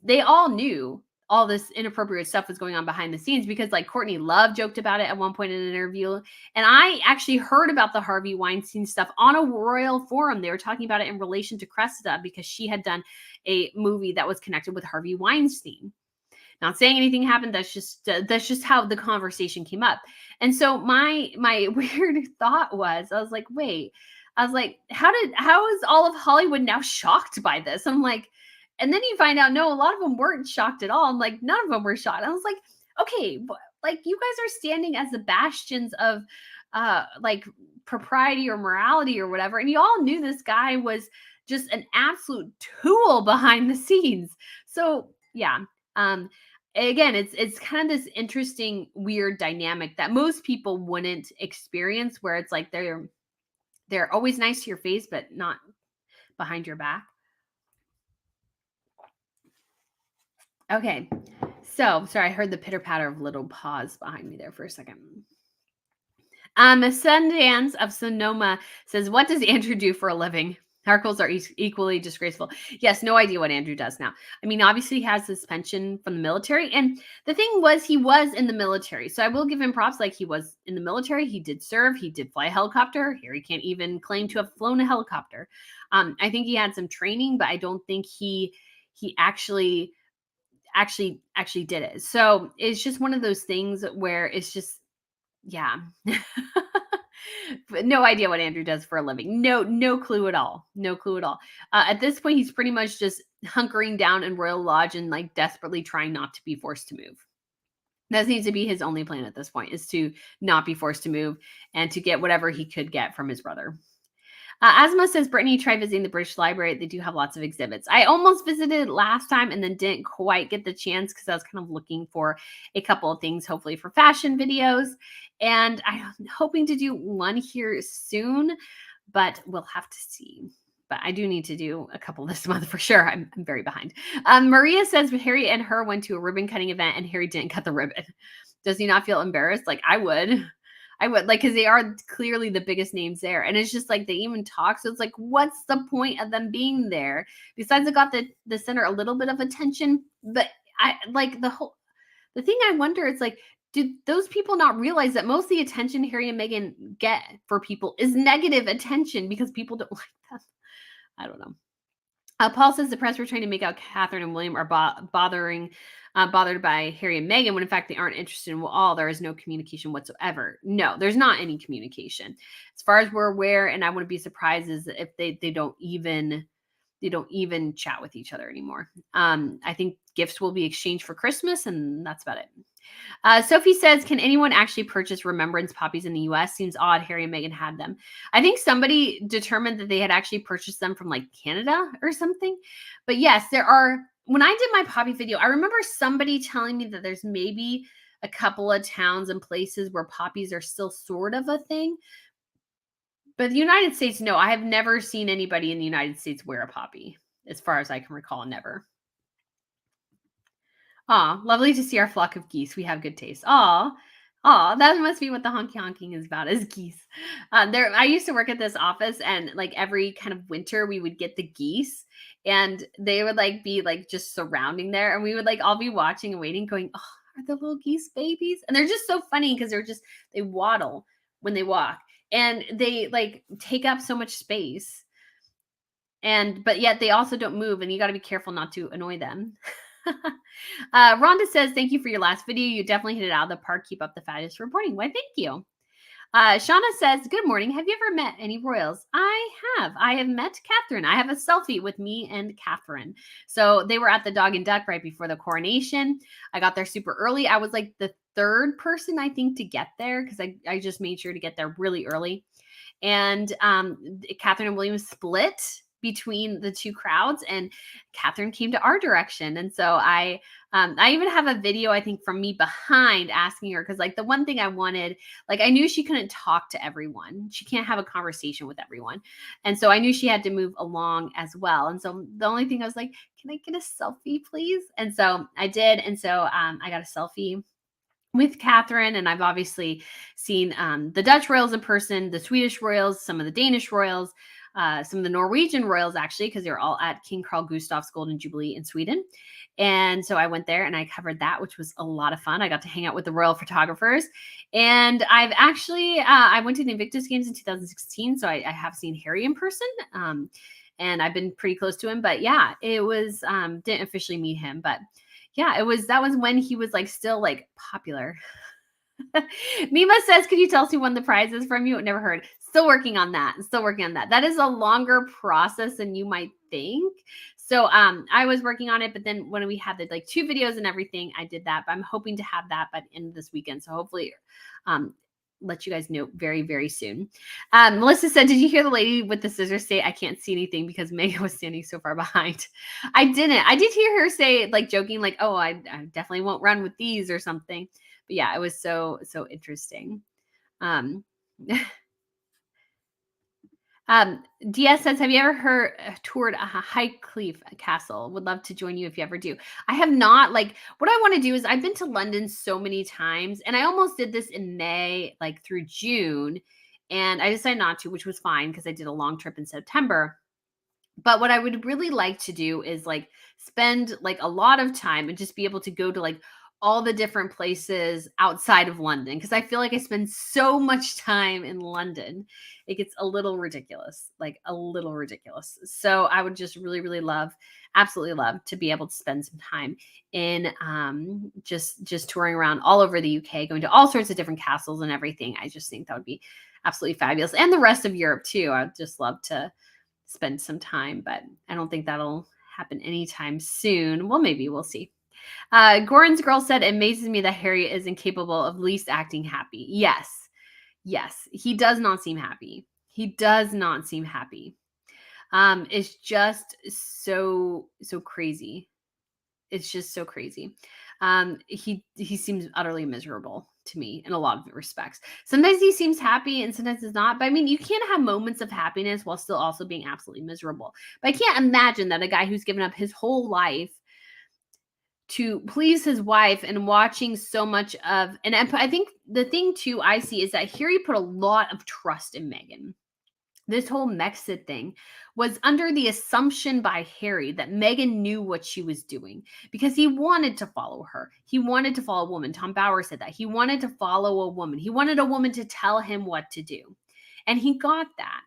[SPEAKER 1] they all knew all this inappropriate stuff was going on behind the scenes because like Courtney Love joked about it at one point in an interview. And I actually heard about the Harvey Weinstein stuff on a royal forum. They were talking about it in relation to Cressida because she had done a movie that was connected with Harvey Weinstein. Not saying anything happened. That's just how the conversation came up. And so my weird thought was, I was like, wait, I was like, how is all of Hollywood now shocked by this? I'm like, and then you find out, no, a lot of them weren't shocked at all. I'm like, none of them were shocked. I was like, okay, like you guys are standing as the bastions of like propriety or morality or whatever. And you all knew this guy was just an absolute tool behind the scenes. So yeah. Again, it's kind of this interesting, weird dynamic that most people wouldn't experience, where it's like they're always nice to your face, but not behind your back. Okay, so sorry, I heard the pitter patter of little paws behind me there for a second. Sundance of Sonoma says, "What does Andrew do for a living?" Articles are equally disgraceful. Yes, no idea what Andrew does now. I mean, obviously he has suspension from the military. And the thing was, he was in the military. So I will give him props. Like, he was in the military. He did serve. He did fly a helicopter. Here, he can't even claim to have flown a helicopter. I think he had some training, but I don't think he actually did it. So it's just one of those things where it's just, yeah. But no idea what Andrew does for a living. No clue at all. No clue at all. At this point, he's pretty much just hunkering down in Royal Lodge and like desperately trying not to be forced to move. That seems to be his only plan at this point, is to not be forced to move and to get whatever he could get from his brother. Asma says, Brittany, try visiting the British Library. They do have lots of exhibits. I almost visited last time and then didn't quite get the chance because I was kind of looking for a couple of things, hopefully for fashion videos. And I'm hoping to do one here soon, but we'll have to see. But I do need to do a couple this month for sure. I'm very behind. Maria says, Harry and her went to a ribbon cutting event and Harry didn't cut the ribbon. Does he not feel embarrassed? Like, I would like, because they are clearly the biggest names there. And it's just like they even talk. So it's like, what's the point of them being there? Besides, it got the center a little bit of attention. But I like the thing I wonder is like, did those people not realize that most of the attention Harry and Meghan get for people is negative attention because people don't like them? I don't know. Paul says the press were trying to make out Catherine and William are bothered by Harry and Meghan when in fact they aren't interested in all. There is no communication whatsoever. No, there's not any communication. As far as we're aware, and I wouldn't be surprised is if they don't even chat with each other anymore. I think gifts will be exchanged for Christmas, and that's about it. Sophie says, can anyone actually purchase remembrance poppies in the US? Seems odd Harry and Meghan had them. I think somebody determined that they had actually purchased them from like Canada or something. But yes, there are. When I did my poppy video, I remember somebody telling me that there's maybe a couple of towns and places where poppies are still sort of a thing. But the United States, no, I have never seen anybody in the United States wear a poppy, as far as I can recall, never. Aw, lovely to see our flock of geese. We have good taste. Aw, that must be what the honking is about, is geese. I used to work at this office, and like every kind of winter, we would get the geese, and they would like be like just surrounding there, and we would like all be watching and waiting, going, "Oh, are the little geese babies?" And they're just so funny because they waddle when they walk, and they like take up so much space, but yet they also don't move, and you got to be careful not to annoy them. Rhonda says, thank you for your last video. You definitely hit it out of the park. Keep up the fabulous reporting. Why, thank you. Shauna says, good morning. Have you ever met any royals? I have. I have met Catherine. I have a selfie with me and Catherine. So they were at the Dog and Duck right before the coronation. I got there super early. I was like the third person, I think, to get there because I just made sure to get there really early. And Catherine and William split between the two crowds, and Catherine came to our direction. And so I even have a video, I think, from me behind asking her, because like the one thing I wanted, like I knew she couldn't talk to everyone. She can't have a conversation with everyone. And so I knew she had to move along as well. And so the only thing I was like, can I get a selfie, please? And so I did. And so I got a selfie with Catherine, and I've obviously seen the Dutch royals in person, the Swedish royals, some of the Danish royals, some of the Norwegian royals, actually, because they're all at King Carl Gustaf's Golden Jubilee in Sweden. And so I went there and I covered that, which was a lot of fun. I got to hang out with the royal photographers. And I've actually, I went to the Invictus Games in 2016, so I have seen Harry in person. And I've been pretty close to him. But yeah, it was, didn't officially meet him, but yeah, that was when he was like still like popular. Mima says, could you tell us who won the prizes from you? Never heard. Still working on that. Still working on that. That is a longer process than you might think. So I was working on it, but then when we had the like 2 videos and everything, I did that. But I'm hoping to have that by the end of this weekend. So hopefully let you guys know very, very soon. Melissa said, did you hear the lady with the scissors say, I can't see anything because Megan was standing so far behind? I didn't. I did hear her say, like joking, like, oh, I definitely won't run with these or something. But yeah, it was so interesting. DS says, have you ever toured a Highcliffe Castle? Would love to join you if you ever do. I have not. Like, what I want to do is I've been to London so many times, and I almost did this in May, like through June, and I decided not to, which was fine because I did a long trip in September. But what I would really like to do is like spend like a lot of time and just be able to go to like all the different places outside of London, because I feel like I spend so much time in London. It gets a little ridiculous, like a little ridiculous. So I would just really, really love, absolutely love to be able to spend some time in just touring around all over the UK, going to all sorts of different castles and everything. I just think that would be absolutely fabulous. And the rest of Europe too. I'd just love to spend some time, but I don't think that'll happen anytime soon. Well, maybe we'll see. Goran's girl said, it amazes me that Harry is incapable of least acting happy. Yes. He does not seem happy. He does not seem happy. It's just so crazy. It's just so crazy. He seems utterly miserable to me in a lot of respects. Sometimes he seems happy and sometimes it's not. But I mean, you can't have moments of happiness while still also being absolutely miserable. But I can't imagine that a guy who's given up his whole life to please his wife and watching so much of, and I think the thing too I see is that Harry put a lot of trust in Meghan. This whole Mexit thing was under the assumption by Harry that Meghan knew what she was doing because he wanted to follow her. He wanted to follow a woman. Tom Bauer said that. He wanted to follow a woman. He wanted a woman to tell him what to do. And he got that.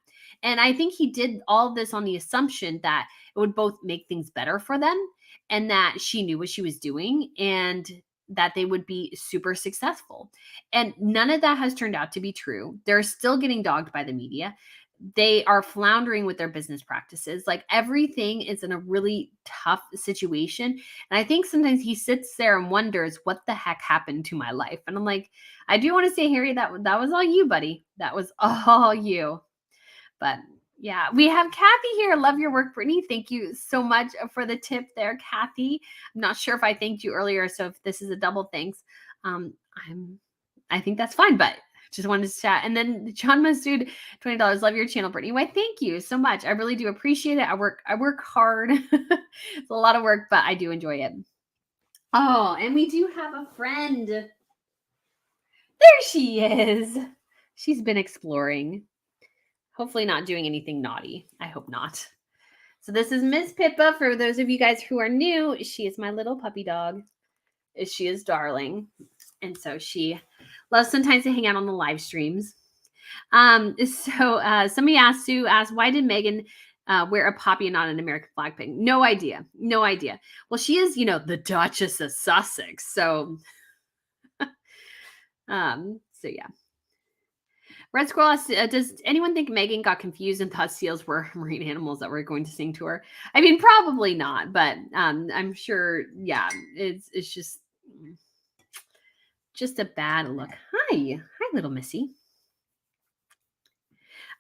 [SPEAKER 1] And I think he did all this on the assumption that it would both make things better for them and that she knew what she was doing and that they would be super successful. And none of that has turned out to be true. They're still getting dogged by the media. They are floundering with their business practices. Like everything is in a really tough situation. And I think sometimes he sits there and wonders what the heck happened to my life. And I'm like, I do want to say, Harry, that was all you, buddy. That was all you. But yeah, we have Kathy here. Love your work, Brittany. Thank you so much for the tip there, Kathy. I'm not sure if I thanked you earlier, so if this is a double thanks, I think that's fine. But just wanted to chat. And then John Masood, $20. Love your channel, Brittany. Why, thank you so much. I really do appreciate it. I work hard. It's a lot of work, but I do enjoy it. Oh, and we do have a friend. There she is. She's been exploring. Hopefully not doing anything naughty. I hope not. So this is Miss Pippa. For those of you guys who are new, she is my little puppy dog. She is darling. And so she loves sometimes to hang out on the live streams. So somebody asked, Sue asked, why did Meghan wear a poppy and not an American flag pin? No idea. Well, she is, the Duchess of Sussex. So, so yeah. Red Squirrel asks, does anyone think Meghan got confused and thought seals were marine animals that were going to sing to her? I mean, probably not, but I'm sure, yeah, it's just a bad look. Hi, little missy.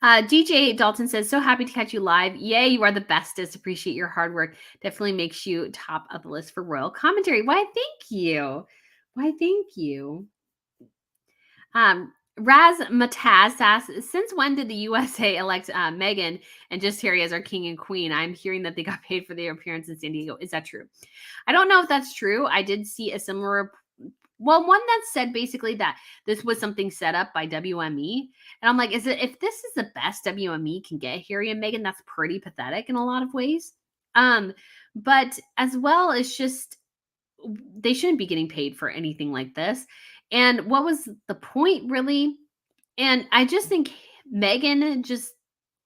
[SPEAKER 1] DJ Dalton says, so happy to catch you live. Yay, you are the bestest. Appreciate your hard work. Definitely makes you top of the list for royal commentary. Why, thank you. Raz Mataz asks, since when did the USA elect Meghan and just Harry as our king and queen? I'm hearing that they got paid for their appearance in San Diego. Is that true? I don't know if that's true. I did see a similar Well, one that said basically that this was something set up by WME. And I'm like, if this is the best WME can get Harry and Meghan, that's pretty pathetic in a lot of ways. But as well, it's just they shouldn't be getting paid for anything like this. And what was the point really? And I just think Meghan just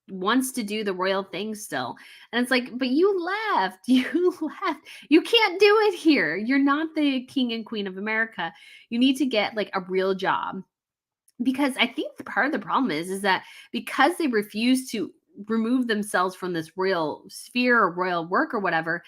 [SPEAKER 1] wants to do the royal thing still. And it's like, but you left. You left. You can't do it here. You're not the king and queen of America. You need to get like a real job. Because I think part of the problem is that because they refuse to remove themselves from this royal sphere or royal work or whatever,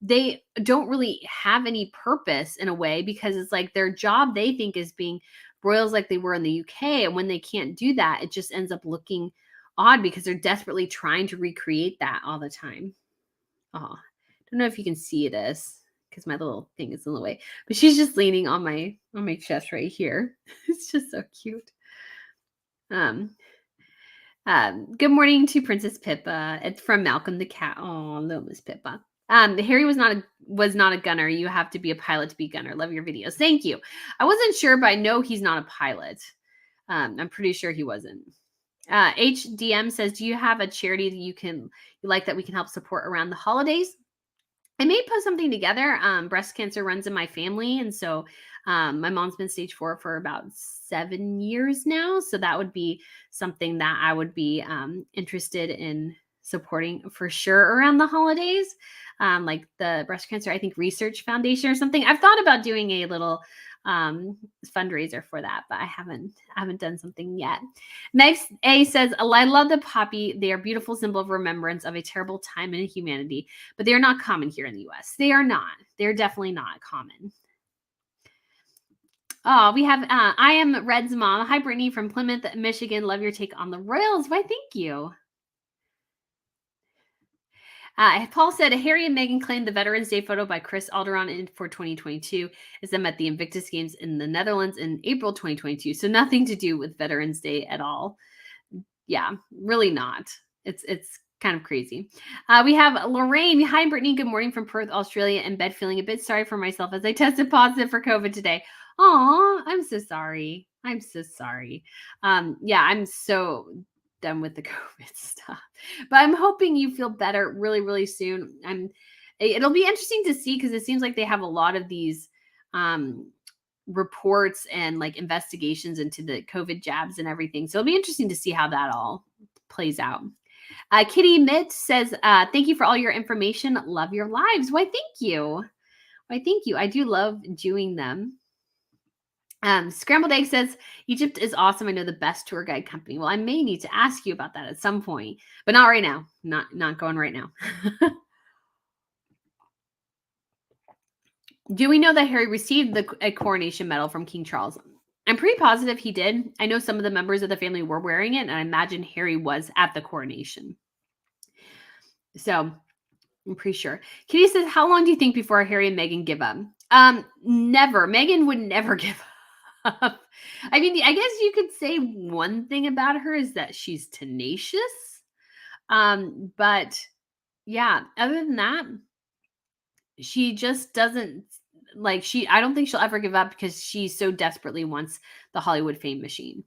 [SPEAKER 1] they don't really have any purpose in a way, because it's like their job they think is being royals like they were in the UK. And when they can't do that, it just ends up looking odd because they're desperately trying to recreate that all the time. Oh, don't know if you can see this because my little thing is in the way, but she's just leaning on my chest right here. It's just so cute. Good morning to Princess Pippa. It's from Malcolm the cat. Oh, little Miss Pippa. Harry was not a gunner. You have to be a pilot to be a gunner. Love your videos. Thank you. I wasn't sure, but I know he's not a pilot. I'm pretty sure he wasn't. HDM says, do you have a charity that you like that we can help support around the holidays? I may put something together. Breast cancer runs in my family. And so my mom's been stage 4 for about 7 years now. So that would be something that I would be interested in supporting for sure around the holidays. Like the breast cancer, I think, research foundation or something. I've thought about doing a little fundraiser for that, but I haven't done something yet. Next, A says, I love the poppy. They are a beautiful symbol of remembrance of a terrible time in humanity, but they are not common here in the US. They are not. They're definitely not common. Oh, we have I am Red's mom. Hi, Brittany from Plymouth, Michigan. Love your take on the Royals. Why, thank you. Paul said, Harry and Meghan claimed the Veterans Day photo by Chris Alderon for 2022 is them at the Invictus Games in the Netherlands in April 2022. So nothing to do with Veterans Day at all. Yeah, really not. It's kind of crazy. We have Lorraine. Hi, Brittany. Good morning from Perth, Australia. In bed, feeling a bit sorry for myself as I tested positive for COVID today. Oh, I'm so sorry. I'm so sorry. Yeah, I'm so done with the COVID stuff, but I'm hoping you feel better really, really soon. It'll be interesting to see because it seems like they have a lot of these reports and like investigations into the COVID jabs and everything. So it'll be interesting to see how that all plays out. Kitty Mitt says, thank you for all your information. Love your lives. Why, thank you. Why, thank you. I do love doing them. Scrambled Egg says, Egypt is awesome. I know the best tour guide company. Well, I may need to ask you about that at some point, but not right now. Not going right now. Do we know that Harry received a coronation medal from King Charles? I'm pretty positive he did. I know some of the members of the family were wearing it, and I imagine Harry was at the coronation. So I'm pretty sure. Kitty says, how long do you think before Harry and Meghan give up? Never. Meghan would never give up. I mean, I guess you could say one thing about her is that she's tenacious. But yeah, other than that, she just doesn't I don't think she'll ever give up because she so desperately wants the Hollywood fame machine.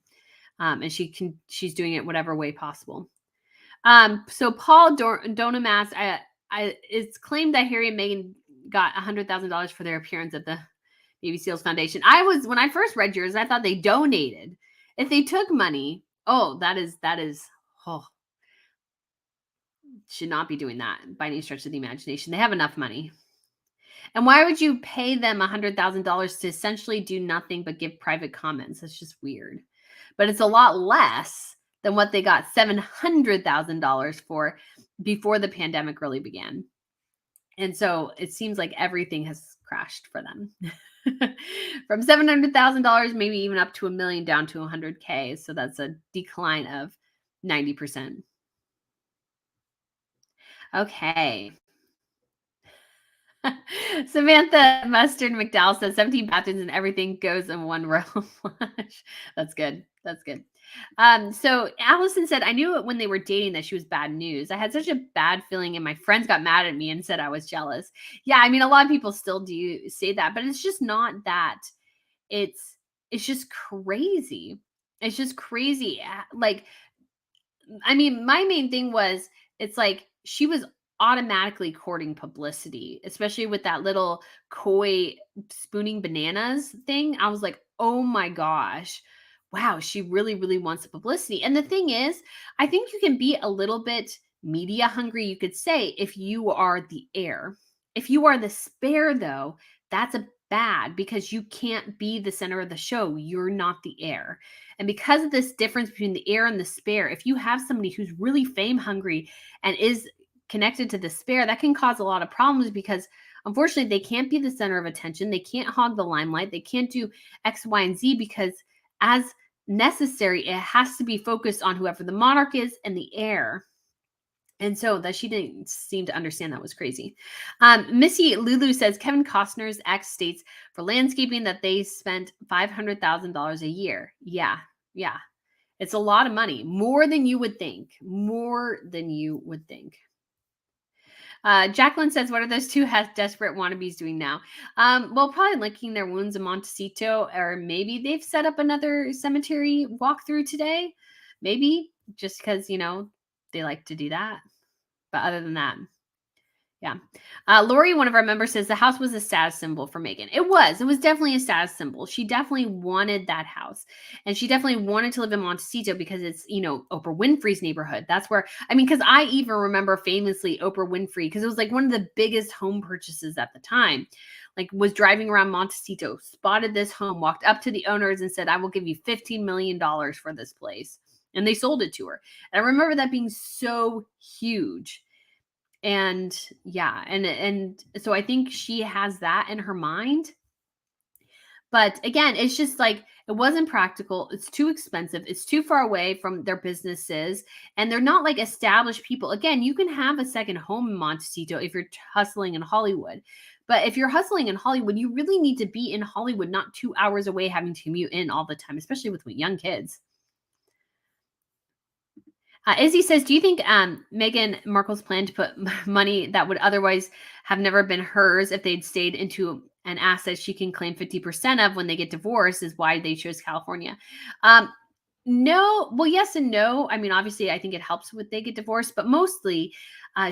[SPEAKER 1] And she's doing it whatever way possible. So Paul Donamas, it's claimed that Harry and Meghan got $100,000 for their appearance at the Navy SEALs Foundation. When I first read yours, I thought they donated. If they took money, that is, should not be doing that by any stretch of the imagination. They have enough money. And why would you pay them $100,000 to essentially do nothing but give private comments? That's just weird. But it's a lot less than what they got $700,000 for before the pandemic really began. And so it seems like everything has crashed for them. From $700,000, maybe even up to $1 million down to $100K. So that's a decline of 90%. Okay. Samantha Mustard McDowell says 17 bathrooms and everything goes in one row. That's good. That's good. So Allison said, I knew it when they were dating that she was bad news. I had such a bad feeling and my friends got mad at me and said I was jealous. Yeah, I mean, a lot of people still do say that, but it's just not that. it's it's just crazy. It's just crazy. Like, I mean, my main thing was it's like she was automatically courting publicity, especially with that little koi spooning bananas thing. I was like, oh my gosh, wow, she really, really wants the publicity. And the thing is, I think you can be a little bit media hungry, you could say, if you are the heir. If you are the spare, though, that's a bad because you can't be the center of the show. You're not the heir. And because of this difference between the heir and the spare, if you have somebody who's really fame hungry and is connected to the spare, that can cause a lot of problems because unfortunately they can't be the center of attention. They can't hog the limelight. They can't do X, Y, and Z because as necessary, it has to be focused on whoever the monarch is and the heir. And so that she didn't seem to understand that was crazy. Missy Lulu says Kevin Costner's ex states for landscaping that they spent $500,000 a year. Yeah, yeah. It's a lot of money, more than you would think. More than you would think. Jacqueline says, what are those two desperate wannabes doing now? Well, probably licking their wounds in Montecito, or maybe they've set up another cemetery walkthrough today. Maybe just because, they like to do that. But other than that, yeah. Lori, one of our members, says the house was a status symbol for Meghan. It was. It was definitely a status symbol. She definitely wanted that house. And she definitely wanted to live in Montecito because it's, Oprah Winfrey's neighborhood. That's where, because I even remember famously Oprah Winfrey, because it was like one of the biggest home purchases at the time. Like, was driving around Montecito, spotted this home, walked up to the owners and said, I will give you $15 million for this place. And they sold it to her. And I remember that being so huge. And yeah, and so I think she has that in her mind. But again, it's just like it wasn't practical. It's too expensive. It's too far away from their businesses. And they're not like established people. Again, you can have a second home in Montecito if you're hustling in Hollywood. But if you're hustling in Hollywood, you really need to be in Hollywood, not 2 hours away having to commute in all the time, especially with young kids. Izzy says, do you think Meghan Markle's plan to put money that would otherwise have never been hers if they'd stayed into an asset she can claim 50% of when they get divorced is why they chose California? No. Well, yes and no. I mean, obviously, I think it helps when they get divorced, but mostly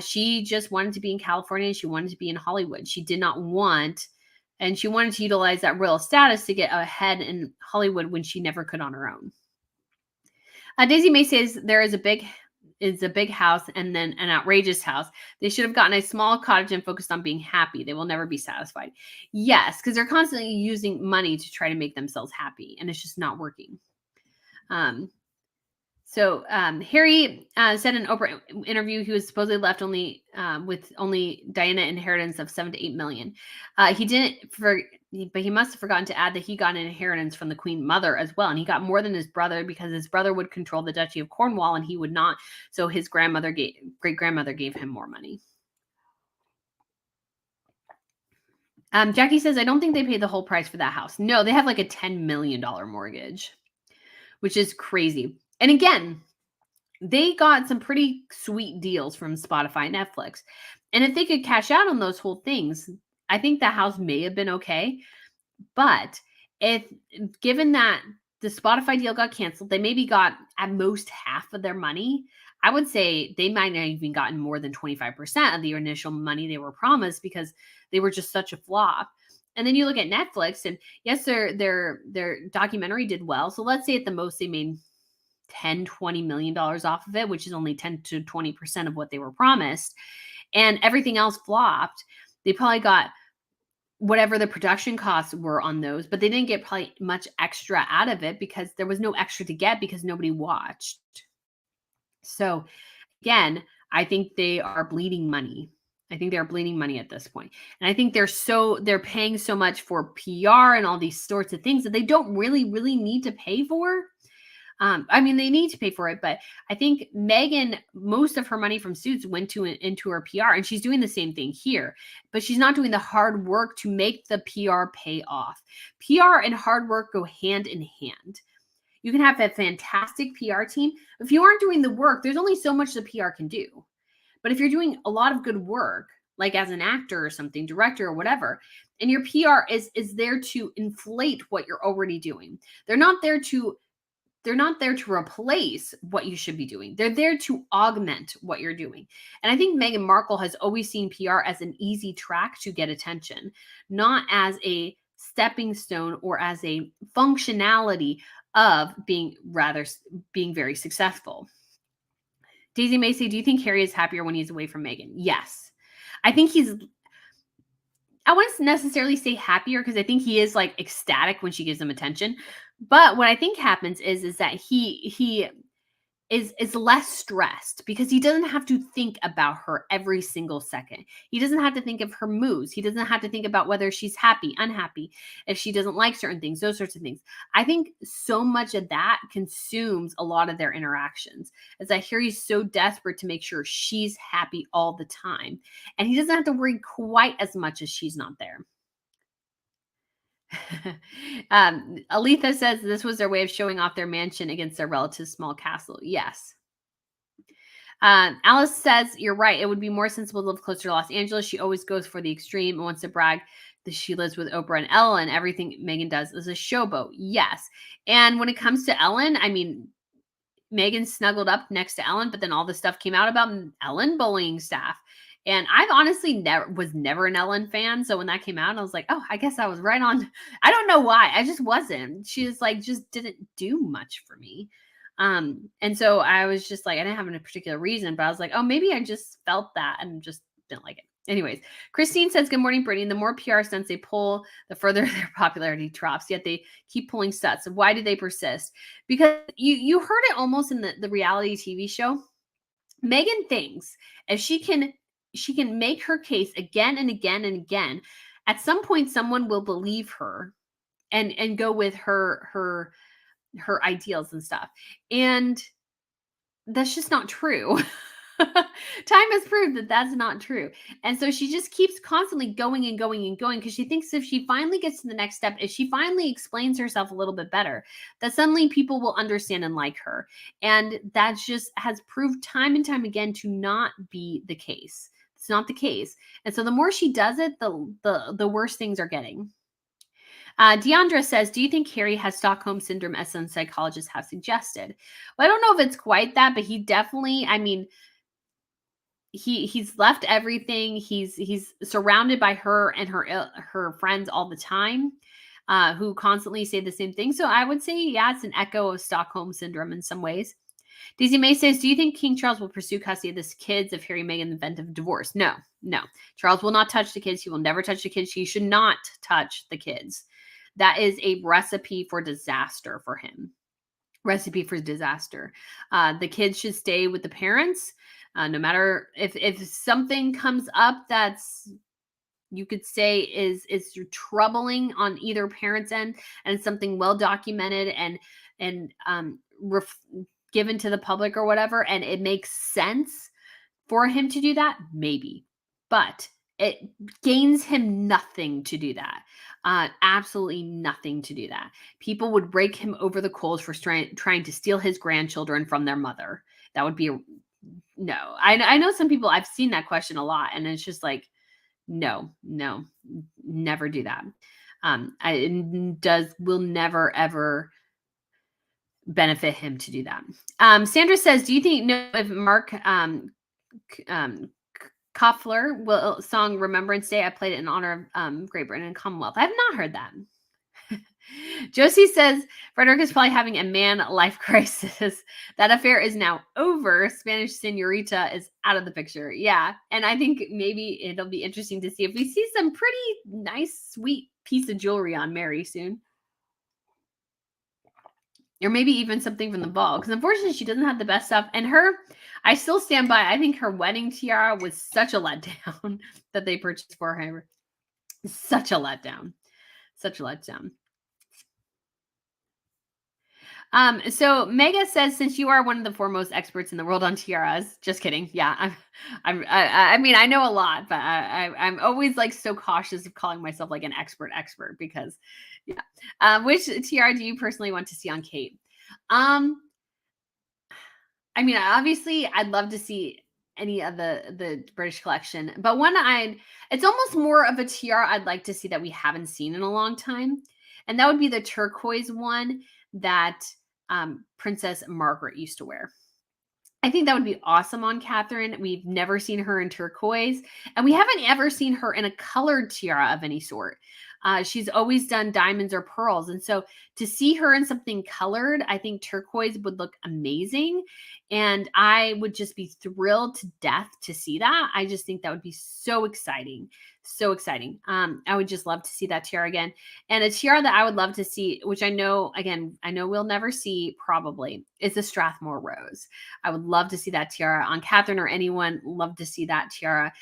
[SPEAKER 1] she just wanted to be in California and she wanted to be in Hollywood. She did not want, and she wanted to utilize that royal status to get ahead in Hollywood when she never could on her own. Daisy May says there is a big house and then an outrageous house. They should have gotten a small cottage and focused on being happy. They will never be satisfied. Yes, because they're constantly using money to try to make themselves happy, and it's just not working. So Harry said in an Oprah interview he was supposedly left only with only Diana inheritance of $7 to $8 million. He didn't, but he must have forgotten to add that he got an inheritance from the Queen Mother as well, and he got more than his brother because his brother would control the Duchy of Cornwall and he would not. So his great grandmother gave him more money. Jackie says, I don't think they paid the whole price for that house. No, they have like a $10 million mortgage, which is crazy. And again, they got some pretty sweet deals from Spotify and Netflix. And if they could cash out on those whole things, I think the house may have been okay. But given that the Spotify deal got canceled, they maybe got at most half of their money. I would say they might not even gotten more than 25% of the initial money they were promised because they were just such a flop. And then you look at Netflix, and yes, their documentary did well. So let's say at the most they made $10-20 million off of it, which is only 10 to 20% of what they were promised. And everything else flopped. They probably got whatever the production costs were on those, but they didn't get probably much extra out of it because there was no extra to get because nobody watched. So again, I think they are bleeding money. I think they're bleeding money at this point. And I think they're paying so much for PR and all these sorts of things that they don't really need to pay for. I mean, they need to pay for it, but I think Meghan, most of her money from Suits went into her PR, and she's doing the same thing here, but she's not doing the hard work to make the PR pay off. PR and hard work go hand in hand. You can have a fantastic PR team. If you aren't doing the work, there's only so much the PR can do. But if you're doing a lot of good work, like as an actor or something, director or whatever, And your PR is there to inflate what you're already doing. They're not there to replace what you should be doing. They're there to augment what you're doing. And I think Meghan Markle has always seen PR as an easy track to get attention, not as a stepping stone or as a functionality of being very successful. Daisy Macy, do you think Harry is happier when he's away from Meghan? Yes. I think I wouldn't necessarily say happier because I think he is like ecstatic when she gives him attention. But what I think happens is that he is less stressed because he doesn't have to think about her every single second. He doesn't have to think of her moods. He doesn't have to think about whether she's happy, unhappy, if she doesn't like certain things, those sorts of things. I think so much of that consumes a lot of their interactions. As I hear he's so desperate to make sure she's happy all the time. And he doesn't have to worry quite as much as she's not there. Aletha says this was their way of showing off their mansion against their relative small castle. Yes. Alice says, you're right. It would be more sensible to live closer to Los Angeles. She always goes for the extreme and wants to brag that she lives with Oprah and Ellen. Everything Meghan does is a showboat. Yes. And when it comes to Ellen, I mean, Meghan snuggled up next to Ellen, but then all the stuff came out about Ellen bullying staff. And I've honestly was never an Ellen fan. So when that came out, I was like, oh, I guess I was right on. I don't know why. I just wasn't. She was like, just didn't do much for me. And so I was just like, I didn't have a particular reason, but I was like, oh, maybe I just felt that and just didn't like it. Anyways, Christine says, good morning, Brittany. The more PR stunts they pull, the further their popularity drops, yet they keep pulling stunts. So why do they persist? Because you heard it almost in the reality TV show. Meghan thinks if she can make her case again and again and again, at some point someone will believe her and go with her ideals and stuff. And that's just not true. Time has proved that that's not true. And so she just keeps constantly going and going and going because she thinks if she finally gets to the next step, if she finally explains herself a little bit better, that suddenly people will understand and like her. And that just has proved time and time again to not be the case. It's not the case. And so the more she does it, the worse things are getting. Deandra says, do you think Harry has Stockholm syndrome as some psychologists have suggested? Well, I don't know if it's quite that, but he definitely, I mean, he's left everything. He's surrounded by her and her friends all the time, who constantly say the same thing. So I would say, yeah, it's an echo of Stockholm syndrome in some ways. Daisy May says, do you think King Charles will pursue custody of the kids if Harry and Meghan in the event of divorce? No. Charles will not touch the kids. He will never touch the kids. He should not touch the kids. That is a recipe for disaster for him. Recipe for disaster. The kids should stay with the parents. No matter if something comes up that's you could say is troubling on either parent's end and it's something well documented and given to the public or whatever, and it makes sense for him to do that, maybe. But it gains him nothing to do that. Absolutely nothing to do that. People would rake him over the coals for trying to steal his grandchildren from their mother. That would be no. I know some people, I've seen that question a lot, and it's just like, no, never do that. Will never ever benefit him to do that. Sandra says, do you know if Mark Knopfler will song Remembrance Day? I played it in honor of Great Britain and Commonwealth. I have not heard that. Josie says, Frederik is probably having a man life crisis. That affair is now over. Spanish senorita is out of the picture. Yeah. And I think maybe it'll be interesting to see if we see some pretty nice, sweet piece of jewelry on Mary soon. Or maybe even something from the ball. Because unfortunately, she doesn't have the best stuff. And I still stand by, I think her wedding tiara was such a letdown that they purchased for her. Such a letdown. Such a letdown. So Mega says, since you are one of the foremost experts in the world on tiaras, just kidding. Yeah, I mean, I know a lot, but I'm always like so cautious of calling myself like an expert because, yeah. Which tiara do you personally want to see on Kate? I mean, obviously, I'd love to see any of the British collection, but it's almost more of a tiara I'd like to see that we haven't seen in a long time. And that would be the turquoise one that Princess Margaret used to wear. I think that would be awesome on Catherine. We've never seen her in turquoise, and we haven't ever seen her in a colored tiara of any sort. She's always done diamonds or pearls. And so to see her in something colored, I think turquoise would look amazing. And I would just be thrilled to death to see that. I just think that would be so exciting. So exciting. I would just love to see that tiara again. And a tiara that I would love to see, which I know we'll never see probably, is the Strathmore Rose. I would love to see that tiara on Catherine or anyone. Love to see that tiara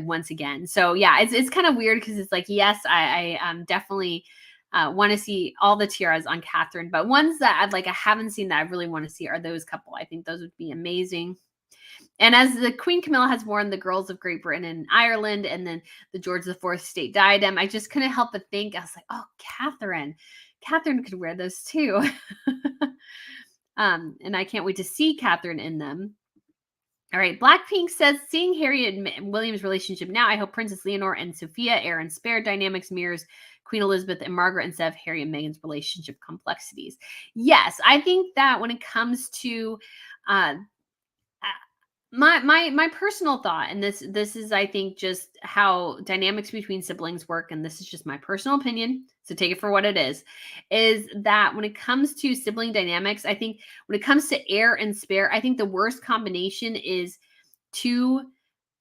[SPEAKER 1] once again. So yeah, it's kind of weird because it's like, yes, I definitely want to see all the tiaras on Catherine, but ones that I haven't seen that I really want to see are those couple. I think those would be amazing. And as the Queen Camilla has worn the Girls of Great Britain and Ireland, and then the George IV state diadem, I just couldn't help but think, I was like, oh, Catherine could wear those too. And I can't wait to see Catherine in them. All right. Blackpink says, seeing Harry and William's relationship now, I hope Princess Leonor and Sophia, heir and spare dynamics mirrors Queen Elizabeth and Margaret instead of Harry and Meghan's relationship complexities. Yes, I think that when it comes to my personal thought, and this is, I think, just how dynamics between siblings work, and this is just my personal opinion, so take it for what it is that when it comes to sibling dynamics, I think when it comes to heir and spare, I think the worst combination is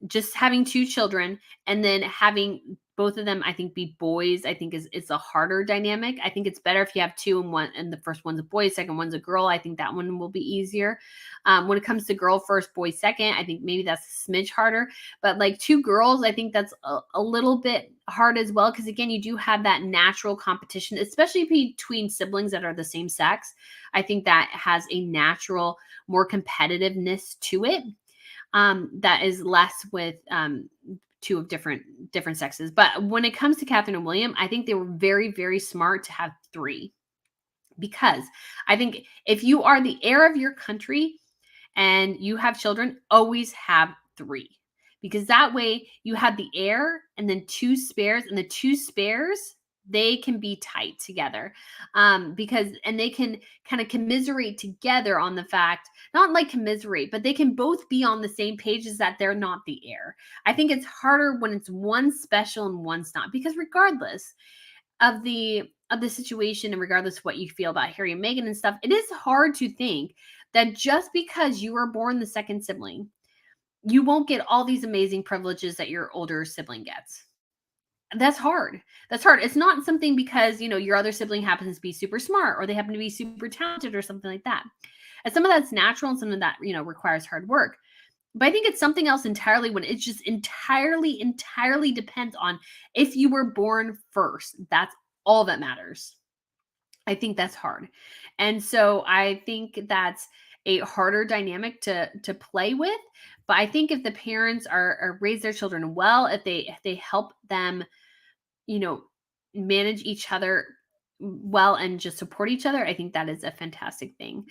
[SPEAKER 1] just having two children and then having both of them, I think, be boys. I think it's a harder dynamic. I think it's better if you have two and the first one's a boy, second one's a girl. I think that one will be easier. When it comes to girl first, boy second, I think maybe that's a smidge harder. But like two girls, I think that's a little bit hard as well. Because again, you do have that natural competition, especially between siblings that are the same sex. I think that has a natural, more competitiveness to it. That is less with two of different sexes. But when it comes to Catherine and William, I think they were very, very smart to have three, because I think if you are the heir of your country and you have children, always have three, because that way you have the heir and then two spares, and the two spares, they can be tight together, and they can kind of commiserate together on the fact, not like commiserate, but they can both be on the same page as that they're not the heir. I think it's harder when it's one special and one's not, because regardless of the situation, and regardless of what you feel about Harry and Meghan and stuff, it is hard to think that just because you were born the second sibling, you won't get all these amazing privileges that your older sibling gets. That's hard. That's hard. It's not something because, your other sibling happens to be super smart or they happen to be super talented or something like that. And some of that's natural and some of that, requires hard work. But I think it's something else entirely when it just entirely depends on if you were born first. That's all that matters. I think that's hard. And so I think that's a harder dynamic to play with. But I think if the parents are raise their children well, if they help them, manage each other well and just support each other, I think that is a fantastic thing.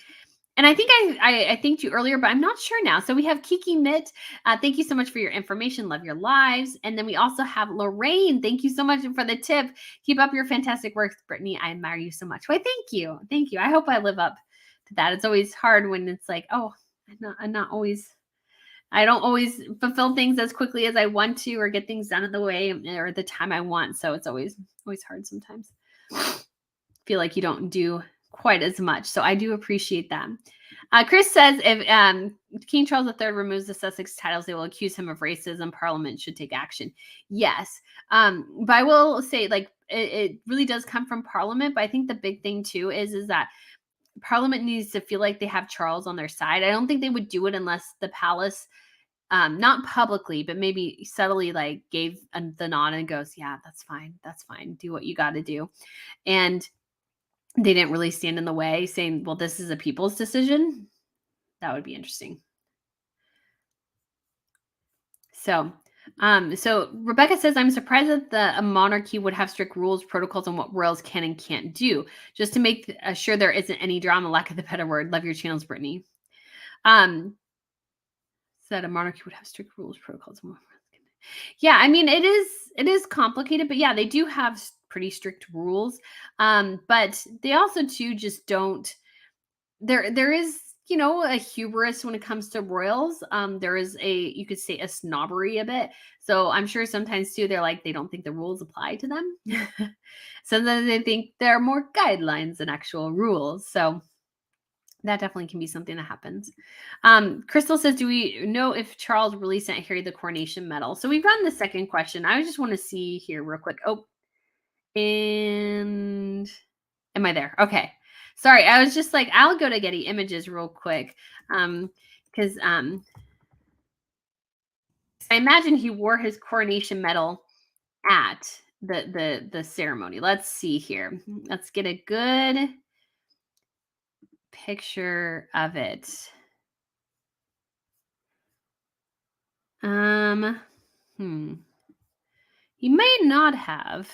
[SPEAKER 1] And I think I thanked you earlier, but I'm not sure now. So we have Kiki Mitt. Thank you so much for your information. Love your lives. And then we also have Lorraine. Thank you so much for the tip. Keep up your fantastic work, Brittany. I admire you so much. Why, thank you. Thank you. I hope I live up to that. It's always hard when it's like, oh, I don't always fulfill things as quickly as I want to, or get things done in the way or the time I want. So it's always hard sometimes. Feel like you don't do quite as much. So I do appreciate that. Chris says if King Charles III removes the Sussex titles, they will accuse him of racism. Parliament should take action. Yes. But I will say, it really does come from Parliament. But I think the big thing too is that Parliament needs to feel like they have Charles on their side. I don't think they would do it unless the palace, not publicly, but maybe subtly, gave the nod and goes, yeah, that's fine. Do what you got to do. And they didn't really stand in the way saying, well, this is a people's decision. That would be interesting. So Rebecca says, I'm surprised that a monarchy would have strict rules, protocols on what royals can and can't do, just to make sure there isn't any drama, lack of the better word. Love your channels, Brittany. Said a monarchy would have strict rules, protocols. And more. Yeah, I mean it is complicated, but yeah, they do have pretty strict rules. But they also too just don't. There is a hubris when it comes to royals. There is you could say a snobbery a bit. So I'm sure sometimes too they're like they don't think the rules apply to them. So then they think there are more guidelines than actual rules. So that definitely can be something that happens. Crystal says, do we know if Charles really sent Harry the coronation medal? So we've gotten the second question. I just want to see here real quick. Oh, and am I there? Okay. Sorry, I was just like, I'll go to Getty Images real quick. Because I imagine he wore his coronation medal at the ceremony. Let's see here. Let's get a good picture of it. He may not have.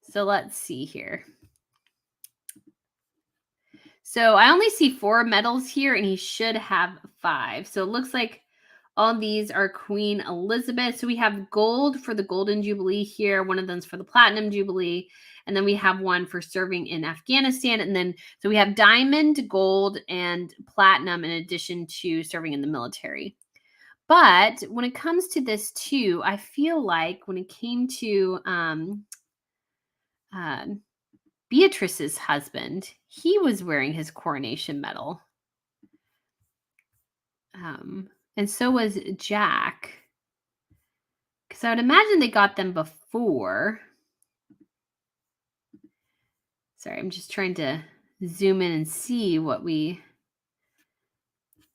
[SPEAKER 1] So let's see here. So I only see 4 medals here, and he should have 5. So it looks like all these are Queen Elizabeth. So we have gold for the Golden Jubilee here. One of them's for the Platinum Jubilee. And then we have one for serving in Afghanistan. And then, so we have diamond, gold, and platinum in addition to serving in the military. But when it comes to this too, I feel like when it came to Beatrice's husband, he was wearing his coronation medal. And so was Jack. Because I would imagine they got them before. Sorry, I'm just trying to zoom in and see what we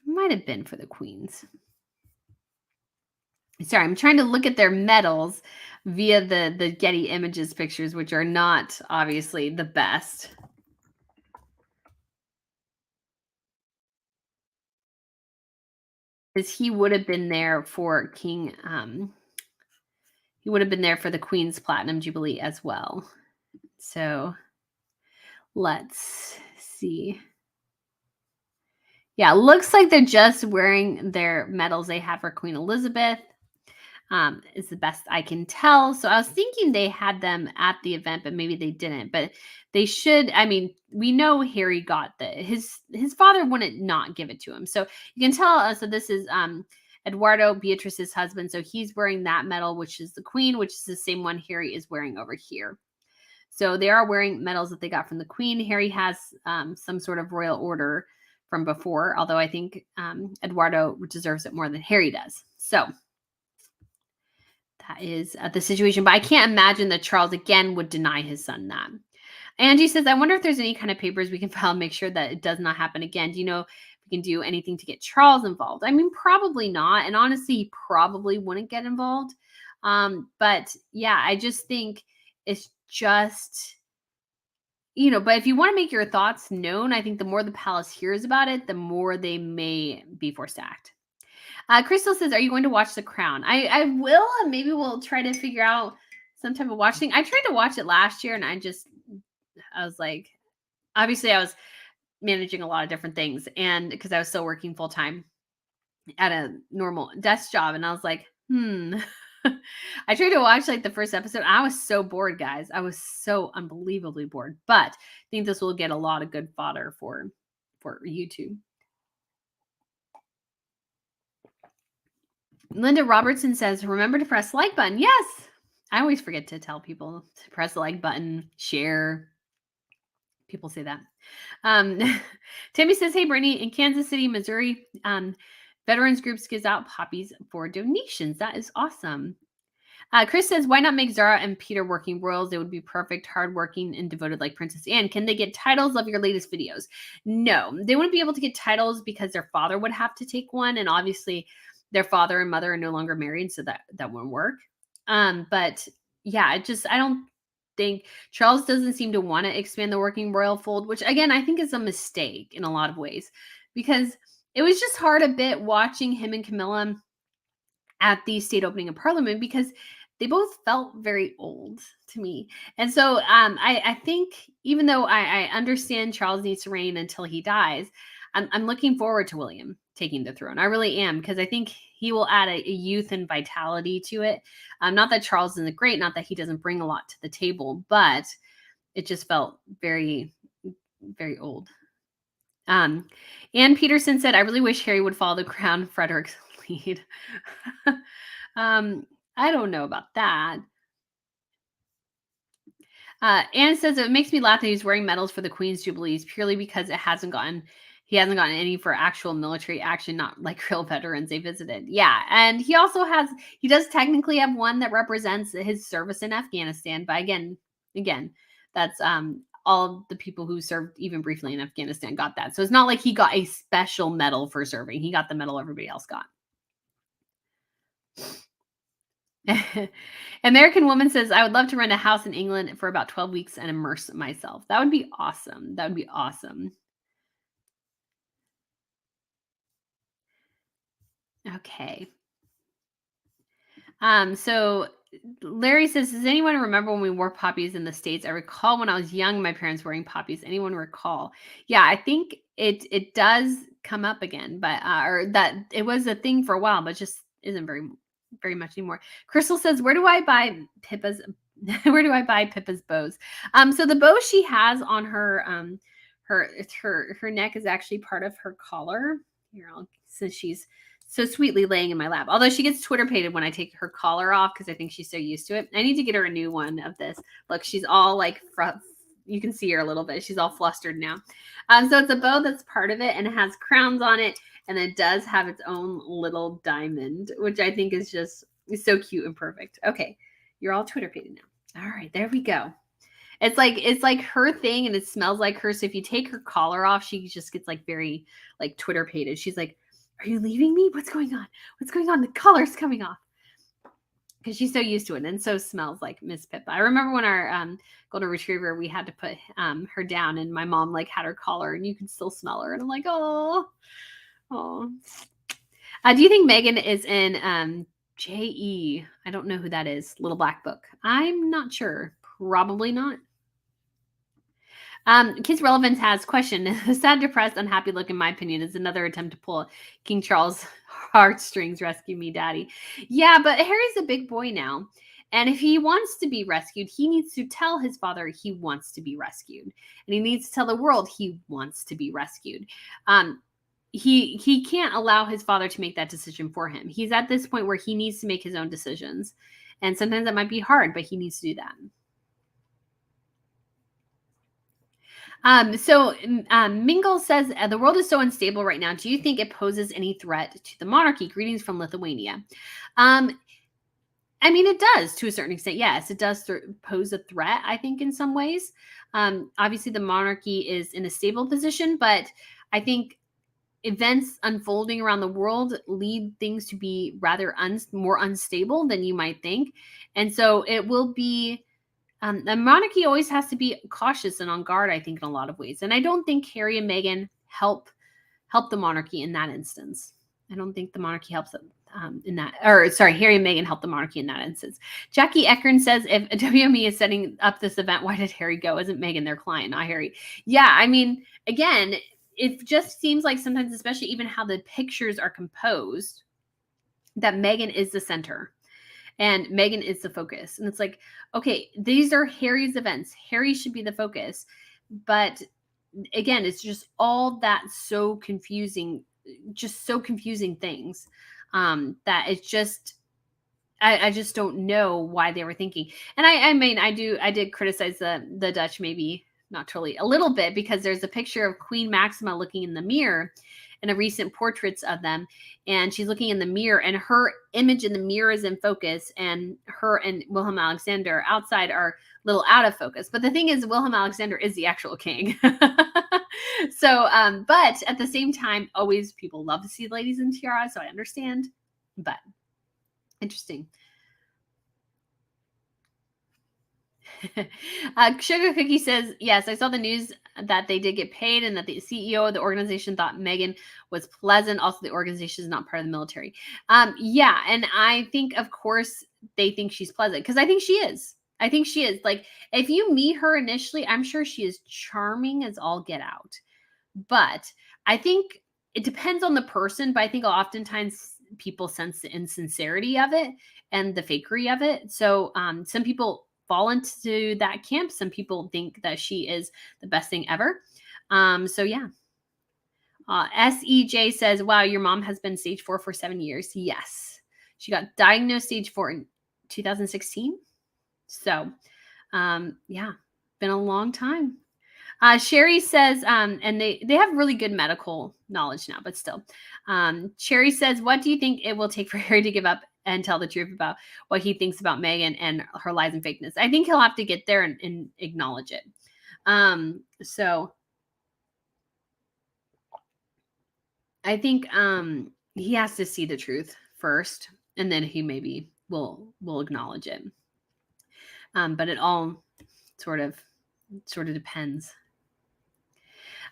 [SPEAKER 1] might have been for the queens. Sorry, I'm trying to look at their medals via the Getty Images pictures, which are not obviously the best. Because he would have been there for King. He would have been there for the Queen's Platinum Jubilee as well. So let's see. Yeah, looks like they're just wearing their medals they have for Queen Elizabeth. Is the best I can tell. So I was thinking they had them at the event, but maybe they didn't. But they should. I mean, we know Harry got his father wouldn't not give it to him. So you can tell. So this is Eduardo, Beatrice's husband. So he's wearing that medal, which is the Queen, which is the same one Harry is wearing over here. So they are wearing medals that they got from the Queen. Harry has some sort of royal order from before, although I think Eduardo deserves it more than Harry does. So that is the situation. But I can't imagine that Charles again would deny his son that. Angie says, I wonder if there's any kind of papers we can file and make sure that it does not happen again. Do you know if we can do anything to get Charles involved? I mean, probably not. And honestly, he probably wouldn't get involved. But yeah, I just think it's just, but if you want to make your thoughts known, I think the more the palace hears about it, the more they may be forced to act. Crystal says, are you going to watch The Crown? I will, and maybe we'll try to figure out some type of watch thing. I tried to watch it last year, and I was like, obviously I was managing a lot of different things, and because I was still working full time at a normal desk job, and I was like, I tried to watch like the first episode. I was so bored, guys. I was so unbelievably bored, but I think this will get a lot of good fodder for YouTube. Linda Robertson says, remember to press the like button. Yes. I always forget to tell people to press the like button, share. People say that. Tammy says, hey, Brittany, in Kansas City, Missouri, veterans groups gives out poppies for donations. That is awesome. Chris says, why not make Zara and Peter working royals? They would be perfect, hardworking, and devoted like Princess Anne. Can they get titles of your latest videos? No, they wouldn't be able to get titles because their father would have to take one. And obviously their father and mother are no longer married, so that wouldn't work. But yeah, I don't think Charles doesn't seem to want to expand the working royal fold, which again, I think is a mistake in a lot of ways, because it was just hard a bit watching him and Camilla at the state opening of Parliament, because they both felt very old to me. And so I think even though I understand Charles needs to reign until he dies, I'm looking forward to William. taking the throne. I really am, because I think he will add a youth and vitality to it. Not that Charles isn't great, not that he doesn't bring a lot to the table, but it just felt very, very old. Ann Peterson said, "I really wish Harry would follow the crown Frederik's lead." I don't know about that. Anne says it makes me laugh that he's wearing medals for the Queen's Jubilees purely because he hasn't gotten any for actual military action, not like real veterans they visited. Yeah, and he does technically have one that represents his service in Afghanistan, but again, that's all the people who served even briefly in Afghanistan got that. So it's not like he got a special medal for serving. He got the medal everybody else got. American Woman says, "I would love to rent a house in England for about 12 weeks and immerse myself." That would be awesome. That would be awesome. Okay. So Larry says, "Does anyone remember when we wore poppies in the States? I recall when I was young, my parents wearing poppies. Anyone recall?" Yeah, I think it does come up again, but or that it was a thing for a while, but just isn't very much anymore. Crystal says, "Where do I buy Pippa's where do I buy Pippa's bows?" So the bow she has on her her neck is actually part of her collar. Here, since she's so sweetly laying in my lap. Although she gets Twitter pated when I take her collar off because I think she's so used to it. I need to get her a new one of this. Look, she's all like, you can see her a little bit. She's all flustered now. So it's a bow that's part of it and it has crowns on it. And it does have its own little diamond, which I think is just so cute and perfect. Okay, you're all Twitter pated now. All right, there we go. It's like her thing and it smells like her. So if you take her collar off, she just gets like very like Twitter pated. She's like, "Are you leaving me? What's going on? What's going on? The collar's coming off." Because she's so used to it and so smells like Miss Pippa. I remember when our golden retriever, we had to put her down and my mom like had her collar and you could still smell her. And I'm like, oh. Do you think Meghan is in JE? I don't know who that is. Little Black Book. I'm not sure. Probably not. Kids Relevance has question. Sad, depressed, unhappy look, in my opinion, is another attempt to pull King Charles heartstrings. Rescue me, daddy. Yeah, but Harry's a big boy now. And if he wants to be rescued, he needs to tell his father he wants to be rescued. And he needs to tell the world he wants to be rescued. He can't allow his father to make that decision for him. He's at this point where he needs to make his own decisions. And sometimes that might be hard, but he needs to do that. Mingle says, "The world is so unstable right now. Do you think it poses any threat to the monarchy? Greetings from Lithuania." I mean, it does to a certain extent. Yes, it does pose a threat, I think, in some ways. Obviously, the monarchy is in a stable position, but I think events unfolding around the world lead things to be rather more unstable than you might think. And so it will be the monarchy always has to be cautious and on guard, I think, in a lot of ways. And I don't think Harry and Meghan help the monarchy in that instance. I don't think the monarchy helps them Harry and Meghan help the monarchy in that instance. Jackie Eckern says, "If WME is setting up this event, why did Harry go? Isn't Meghan their client, not Harry?" Yeah, I mean, again, it just seems like sometimes, especially even how the pictures are composed, that Meghan is the center. And Meghan is the focus. And it's like, okay, these are Harry's events. Harry should be the focus. But again, it's just all that so confusing things that it's just, I just don't know why they were thinking. And I mean, I did criticize the Dutch, maybe not totally, a little bit, because there's a picture of Queen Maxima looking in the mirror in a recent portraits of them, and she's looking in the mirror and her image in the mirror is in focus, and her and Wilhelm Alexander outside are a little out of focus. But the thing is, Wilhelm Alexander is the actual king. So but at the same time, always people love to see ladies in tiaras, so I understand, but interesting. Sugar Cookie says, "Yes, I saw the news that they did get paid and that the CEO of the organization thought Meghan was pleasant. Also, the organization is not part of the military." Yeah, and I think, of course, they think she's pleasant because I think she is. I think she is. Like, if you meet her initially, I'm sure she is charming as all get out. But I think it depends on the person, but I think oftentimes people sense the insincerity of it and the fakery of it. So some people fall into that camp. Some people think that she is the best thing ever. So yeah. SEJ says, wow, your mom has been stage 4 for 7 years. Yes. She got diagnosed stage 4 in 2016. So yeah, been a long time. Sherry says, and they have really good medical knowledge now, but still. Sherry says, what do you think it will take for Harry to give up and tell the truth about what he thinks about Meghan and her lies and fakeness? I think he'll have to get there and acknowledge it. So I think he has to see the truth first, and then he maybe will acknowledge it. But it all sort of depends.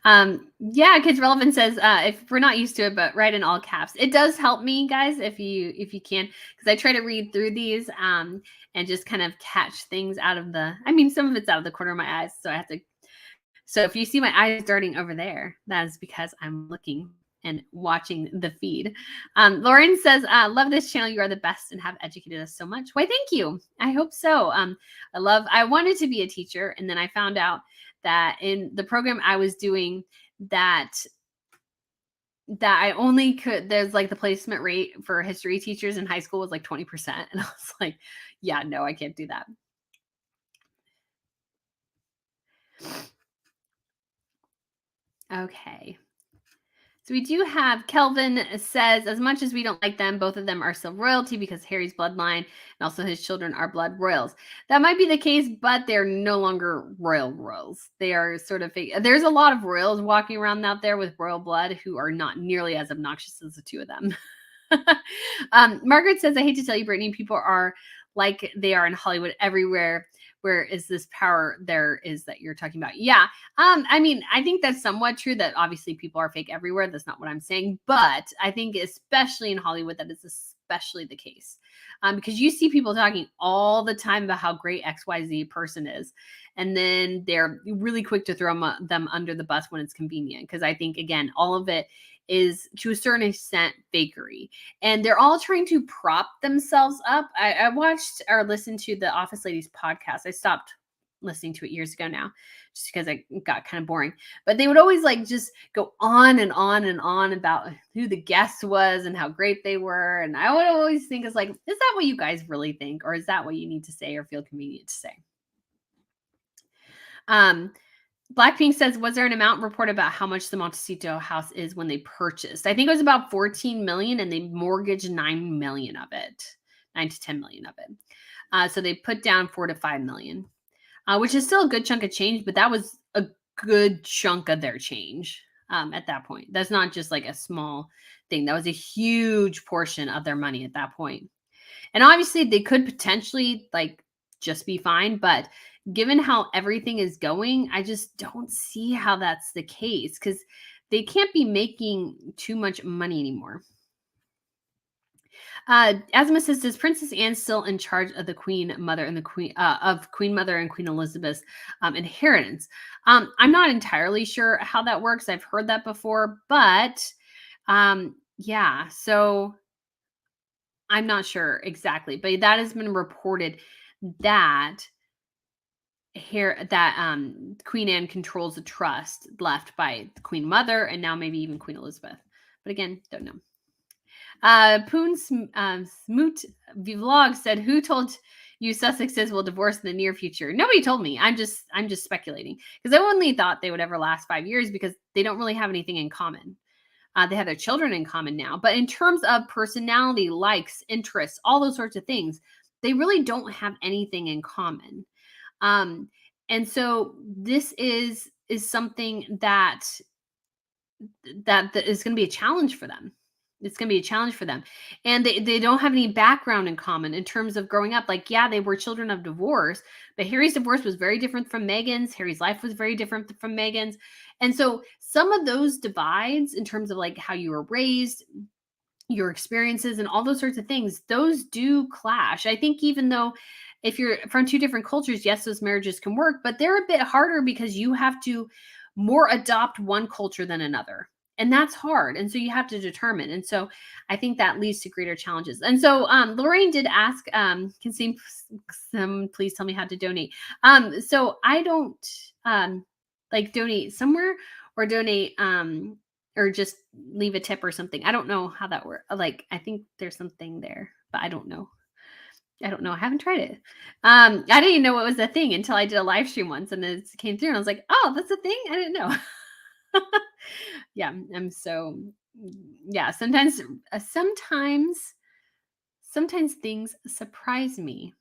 [SPEAKER 1] Yeah, Kids Relevant says, if we're not used to it, but write in all caps. It does help me, guys, if you can, because I try to read through these and just kind of catch things out of some of it's out of the corner of my eyes, so I have to. So if you see my eyes darting over there, that is because I'm looking and watching the feed. Lauren says, love this channel. You are the best and have educated us so much. Why, thank you. I hope so. I wanted to be a teacher, and then I found out that in the program I was doing that I only could, there's like the placement rate for history teachers in high school was like 20%. And I was like, yeah, no, I can't do that. Okay. So we do have Kelvin says, as much as we don't like them, both of them are still royalty because Harry's bloodline and also his children are blood royals. That might be the case, but they're no longer royals. They are sort of fake. There's a lot of royals walking around out there with royal blood who are not nearly as obnoxious as the two of them. Margaret says, I hate to tell you, Brittany, people are like they are in Hollywood everywhere. Where is this power there is that you're talking about? Yeah. I think that's somewhat true that obviously people are fake everywhere. That's not what I'm saying. But I think especially in Hollywood, that is especially the case. Because you see people talking all the time about how great XYZ person is. And then they're really quick to throw them under the bus when it's convenient. Because I think, again, all of it is to a certain extent fakery, and they're all trying to prop themselves up. I watched or listened to the Office Ladies podcast. I stopped listening to it years ago now just because it got kind of boring, but they would always like just go on and on and on about who the guest was and how great they were. And I would always think, is like, is that what you guys really think, or is that what you need to say or feel convenient to say? Blackpink says, was there an amount report about how much the Montecito house is when they purchased? I think it was about 14 million, and they mortgaged 9 million of it, 9 to 10 million of it. So they put down 4 to 5 million, which is still a good chunk of change, but that was a good chunk of their change at that point. That's not just like a small thing. That was a huge portion of their money at that point. And obviously they could potentially like just be fine, but given how everything is going, I just don't see how that's the case, because they can't be making too much money anymore. Asma says, is Princess Anne still in charge of the Queen Mother and the Queen Mother and Queen Elizabeth's inheritance? I'm not entirely sure how that works. I've heard that before, but yeah, so I'm not sure exactly, but that has been reported that Queen Anne controls the trust left by the Queen Mother and now maybe even Queen Elizabeth. But again, don't know. Poon Smoot Vlog said, who told you Sussexes will divorce in the near future? Nobody told me. I'm just speculating, because I only thought they would ever last 5 years because they don't really have anything in common. They have their children in common now, but in terms of personality, likes, interests, all those sorts of things, they really don't have anything in common. And so this is something that is going to be a challenge for them. It's going to be a challenge for them. And they don't have any background in common in terms of growing up. Like, yeah, they were children of divorce, but Harry's divorce was very different from Meghan's. Harry's life was very different from Meghan's. And so some of those divides in terms of like how you were raised, your experiences, and all those sorts of things, those do clash. I think even though if you're from two different cultures, yes, those marriages can work, but they're a bit harder because you have to more adopt one culture than another. And that's hard. And so you have to determine. And so I think that leads to greater challenges. And so Lorraine did ask, can some please tell me how to donate? So I don't like donate somewhere or donate or just leave a tip or something. I don't know how that works. Like I think there's something there, but I don't know. I don't know. I haven't tried it. I didn't even know it was a thing until I did a live stream once and it came through and I was like, oh, that's a thing? I didn't know. Yeah, I'm so yeah, sometimes things surprise me.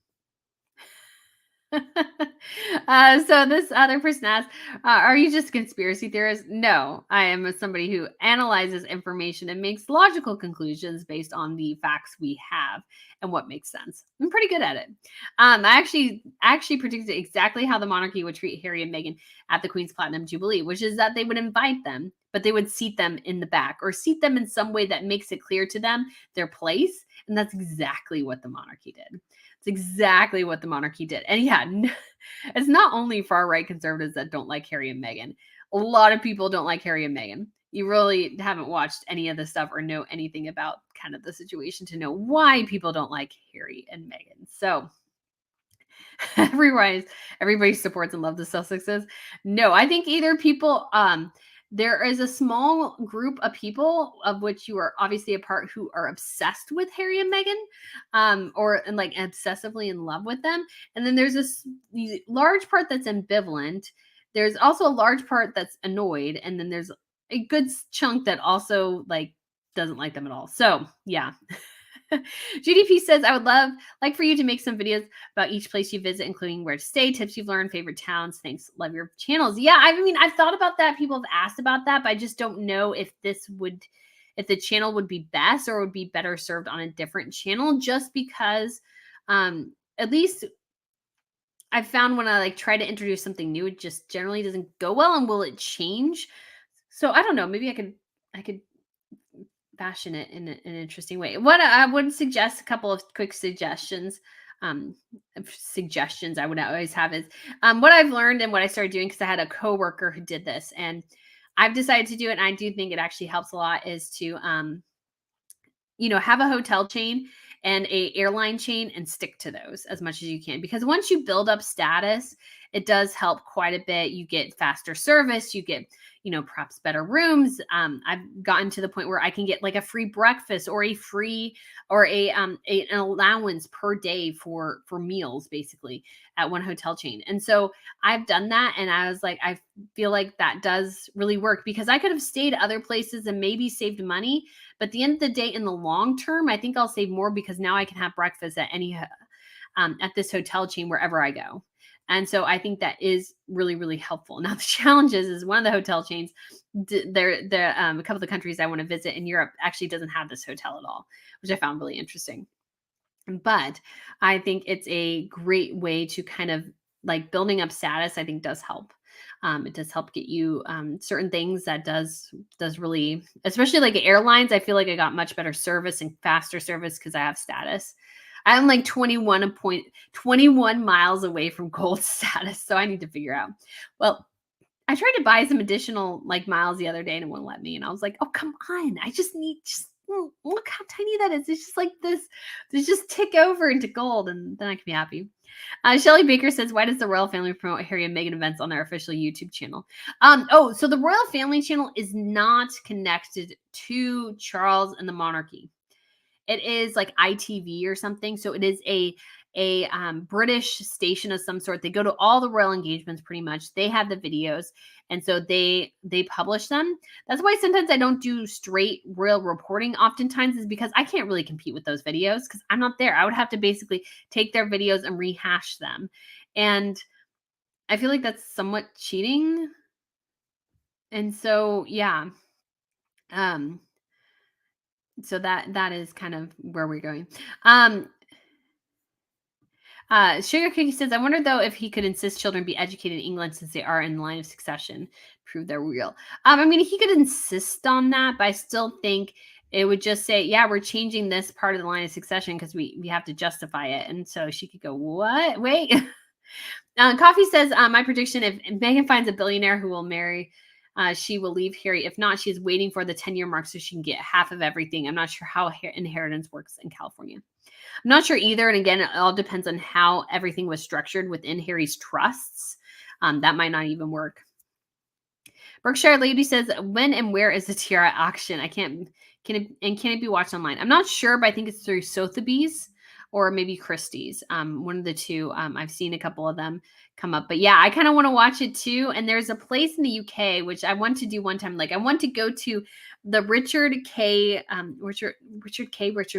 [SPEAKER 1] So this other person asked, "Are you just a conspiracy theorist?" No, I am somebody who analyzes information and makes logical conclusions based on the facts we have and what makes sense. I'm pretty good at it. I actually predicted exactly how the monarchy would treat Harry and Meghan at the Queen's Platinum Jubilee, which is that they would invite them, but they would seat them in the back or seat them in some way that makes it clear to them their place, and that's exactly what the monarchy did. It's exactly what the monarchy did. And yeah, it's not only far right conservatives that don't like Harry and Meghan. A lot of people don't like Harry and Meghan. You really haven't watched any of the stuff or know anything about kind of the situation to know why people don't like Harry and Meghan. So everybody supports and loves the Sussexes. No, I think either people there is a small group of people of which you are obviously a part who are obsessed with Harry and Meghan, or and like obsessively in love with them. And then there's this large part that's ambivalent. There's also a large part that's annoyed, and then there's a good chunk that also like doesn't like them at all. So yeah. GDP says, I would like for you to make some videos about each place you visit, including where to stay, tips you've learned, favorite towns. Thanks. Love your channels. Yeah, I mean, I've thought about that. People have asked about that, but I just don't know if the channel would be best or would be better served on a different channel, just because at least I've found when I like try to introduce something new, it just generally doesn't go well. And will it change? So I don't know. Maybe I could fashion it in an interesting way. What I would suggest, a couple of quick suggestions. Suggestions I would always have is what I've learned and what I started doing, because I had a coworker who did this, and I've decided to do it. And I do think it actually helps a lot. Is to have a hotel chain and a airline chain and stick to those as much as you can, because once you build up status, it does help quite a bit. You get faster service, you get perhaps better rooms. I've gotten to the point where I can get like a free breakfast or a free or an allowance per day for meals basically at one hotel chain. And so I've done that, and I was like, I feel like that does really work, because I could have stayed other places and maybe saved money, but at the end of the day, in the long term, I think I'll save more, because now I can have breakfast at at this hotel chain wherever I go. And so I think that is really, really helpful. Now, the challenge is one of the hotel chains, a couple of the countries I want to visit in Europe actually doesn't have this hotel at all, which I found really interesting. But I think it's a great way to kind of like building up status, I think does help. It does help get you certain things that does really, especially like airlines. I feel like I got much better service and faster service because I have status. I'm like 21 miles away from gold status. So I need to figure out. Well, I tried to buy some additional like miles the other day and it wouldn't let me. And I was like, oh, come on. I just need, look how tiny that is. It's just like this. Just tick over into gold and then I can be happy. Shelly Baker says, why does the royal family promote Harry and Meghan events on their official YouTube channel? So the royal family channel is not connected to Charles and the monarchy. It is like ITV or something. So it is a British station of some sort. They go to all the royal engagements pretty much. They have the videos, and so they publish them. That's why sometimes I don't do straight royal reporting. Oftentimes is because I can't really compete with those videos because I'm not there. I would have to basically take their videos and rehash them, and I feel like that's somewhat cheating. And so yeah, so that is kind of where we're going. Sugar Cookie says, I wonder though if he could insist children be educated in England since they are in line of succession, prove they're real. I mean, he could insist on that, but I still think it would just say, yeah, we're changing this part of the line of succession because we have to justify it. And so she could go, what? Wait. Coffee says, my prediction, if Meghan finds a billionaire who will marry she will leave Harry. If not, she's waiting for the 10-year mark so she can get half of everything. I'm not sure how inheritance works in California. I'm not sure either. And again, it all depends on how everything was structured within Harry's trusts. That might not even work. Berkshire Lady says, when and where is the tiara auction? Can it be watched online? I'm not sure, but I think it's through Sotheby's or maybe Christie's. One of the two. I've seen a couple of them come up, but yeah, I kind of want to watch it too. And there's a place in the UK which I want to do one time. Like I want to go to the Richard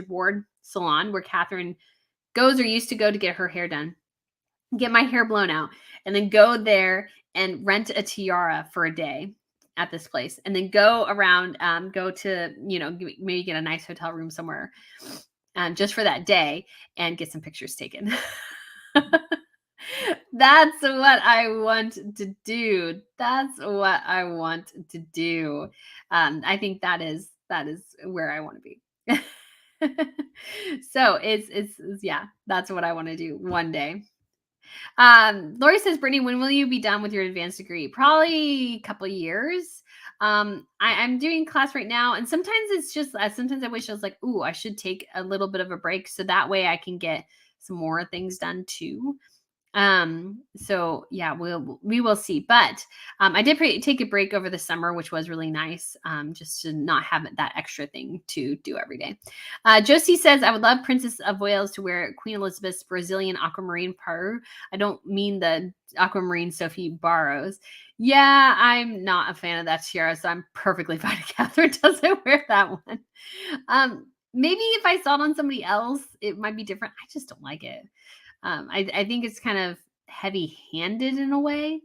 [SPEAKER 1] Ward salon where Catherine goes or used to go to get her hair done, get my hair blown out, and then go there and rent a tiara for a day at this place, and then go around, go to, maybe get a nice hotel room somewhere just for that day and get some pictures taken. That's what I want to do. That's what I want to do. I think that is where I want to be. So it's yeah, that's what I want to do one day. Lori says, Brittany, when will you be done with your advanced degree? Probably a couple of years. I'm doing class right now, and sometimes it's just sometimes I wish I was like, ooh, I should take a little bit of a break so that way I can get some more things done too. So yeah, we will see. But I did take a break over the summer, which was really nice. Just to not have that extra thing to do every day. Josie says, I would love Princess of Wales to wear Queen Elizabeth's Brazilian aquamarine parure. I don't mean the aquamarine Sophie borrows. Yeah, I'm not a fan of that tiara, so I'm perfectly fine if Catherine doesn't wear that one. Maybe if I saw it on somebody else, it might be different. I just don't like it. I think it's kind of heavy-handed in a way.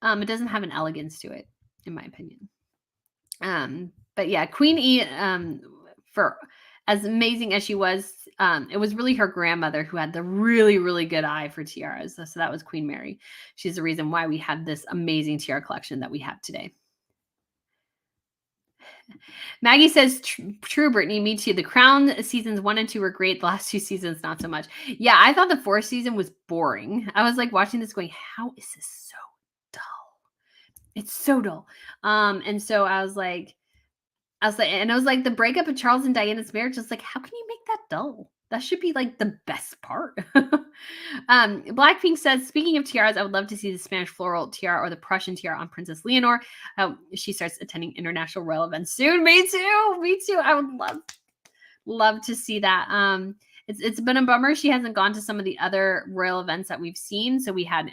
[SPEAKER 1] It doesn't have an elegance to it, in my opinion. But yeah, Queen E, for as amazing as she was, it was really her grandmother who had the really, really good eye for tiaras. So that was Queen Mary. She's the reason why we have this amazing tiara collection that we have today. Maggie says, true, Brittany, me too. The Crown seasons 1 and 2 were great. The last 2 seasons, not so much. Yeah, I thought the 4th season was boring. I was like watching this going, how is this so dull? It's so dull. And so I was like, the breakup of Charles and Diana's marriage is like, how can you make that dull? That should be like the best part. Blackpink says, speaking of tiaras, I would love to see the Spanish floral tiara or the Prussian tiara on Princess Leonor. She starts attending international royal events soon. Me too. Me too. I would love to see that. It's been a bummer she hasn't gone to some of the other royal events that we've seen. So we had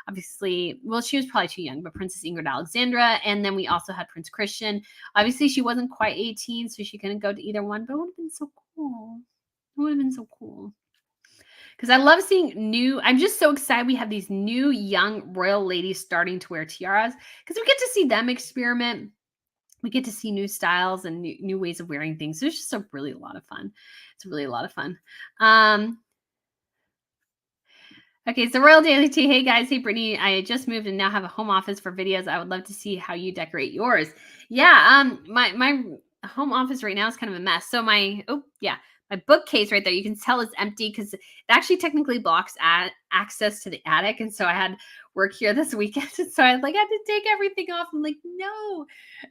[SPEAKER 1] obviously, well, she was probably too young, but Princess Ingrid Alexandra, and then we also had Prince Christian. Obviously, she wasn't quite 18, so she couldn't go to either one, but it would have been so cool. It would have been so cool. Because I love seeing I'm just so excited we have these new young royal ladies starting to wear tiaras because we get to see them experiment. We get to see new styles and new ways of wearing things. So it's just really a lot of fun. It's really a lot of fun. Okay, so Royal Daily Tea. Hey guys, hey Brittany. I just moved and now have a home office for videos. I would love to see how you decorate yours. Yeah, my home office right now is kind of a mess. So my bookcase right there, you can tell is empty because it actually technically blocks access to the attic. And so I had work here this weekend. So I had to take everything off. I'm like, no.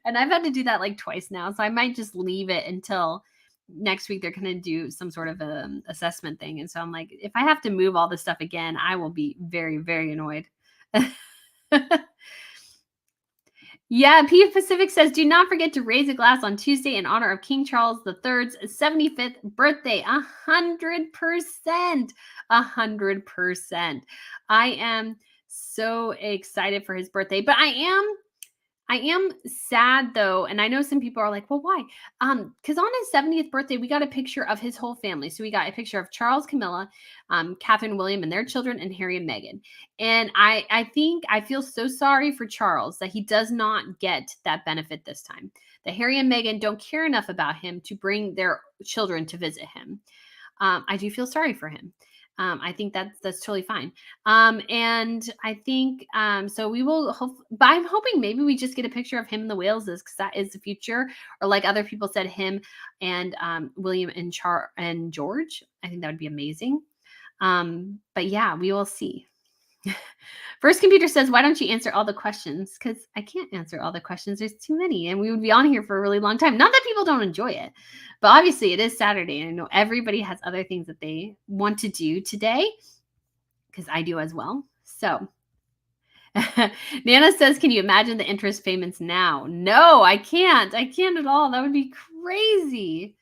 [SPEAKER 1] And I've had to do that like twice now. So I might just leave it until next week. They're going to do some sort of assessment thing. And so I'm like, if I have to move all this stuff again, I will be very, very annoyed. Yeah, P Pacific says, do not forget to raise a glass on Tuesday in honor of King Charles III's 75th birthday. 100%. 100%. I am so excited for his birthday, but I am sad though, and I know some people are like, well, why? Because on his 70th birthday, we got a picture of his whole family. So we got a picture of Charles, Camilla, Catherine, William, and their children, and Harry and Meghan. And I think I feel so sorry for Charles that he does not get that benefit this time. That Harry and Meghan don't care enough about him to bring their children to visit him. I do feel sorry for him. I think that's totally fine. And I think, so we will but I'm hoping maybe we just get a picture of him and the Waleses because that is the future. Or like other people said, him and William and George. I think that would be amazing. But yeah, we will see. First Computer says, why don't you answer all the questions? Because I can't answer all the questions. There's too many, and we would be on here for a really long time. Not that people don't enjoy it, but obviously it is Saturday, and I know everybody has other things that they want to do today, because I do as well. So Nana says, can you imagine the interest payments now? No, I can't. I can't at all. That would be crazy.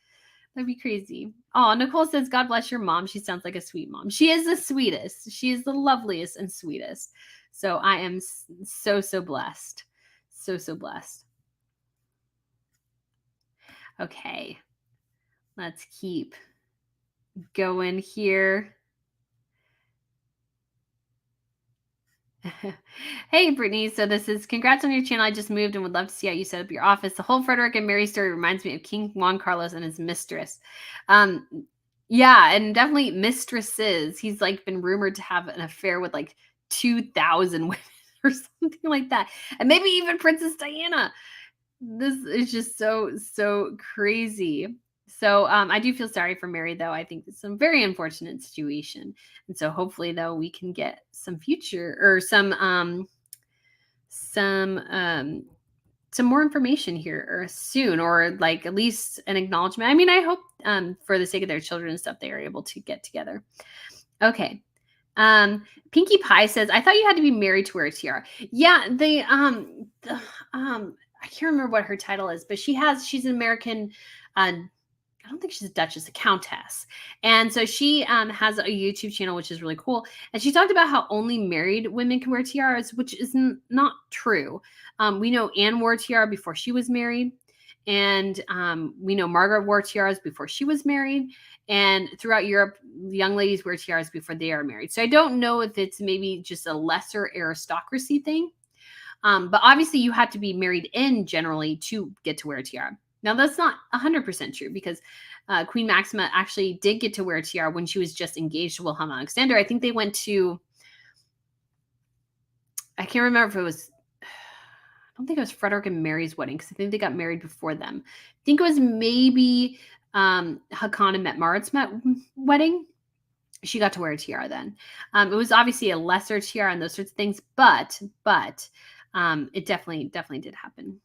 [SPEAKER 1] That'd be crazy. Oh, Nicole says, God bless your mom. She sounds like a sweet mom. She is the sweetest. She is the loveliest and sweetest. So I am so, so blessed. So, so blessed. Okay. Let's keep going here. Hey, Brittany. So this is congrats on your channel. I just moved and would love to see how you set up your office. The whole Frederik and Mary story reminds me of King Juan Carlos and his mistress. Yeah, and definitely mistresses. He's like been rumored to have an affair with like 2,000 women or something like that. And maybe even Princess Diana. This is just so crazy. So I do feel sorry for Mary, though. I think it's a very unfortunate situation. And so hopefully, though, we can get some future or some more information here or soon, or like at least an acknowledgement. I mean, I hope for the sake of their children and stuff, they are able to get together. Okay. Pinkie Pie says, I thought you had to be married to wear a tiara. Yeah, I can't remember what her title is, but she's an American, I don't think she's a duchess, a countess. And so she has a YouTube channel, which is really cool. And she talked about how only married women can wear tiaras, which is not true. We know Anne wore a tiara before she was married. And we know Margaret wore tiaras before she was married. And throughout Europe, young ladies wear tiaras before they are married. So I don't know if it's maybe just a lesser aristocracy thing. But obviously you have to be married in generally to get to wear a tiara. Now, that's not 100% true, because Queen Maxima actually did get to wear a tiara when she was just engaged to Wilhelm Alexander. I think they went to, I can't remember if it was, I don't think it was Frederik and Mary's wedding, because I think they got married before them. I think it was maybe Hakan and Marit's wedding. She got to wear a tiara then. It was obviously a lesser tiara and those sorts of things, but it definitely did happen.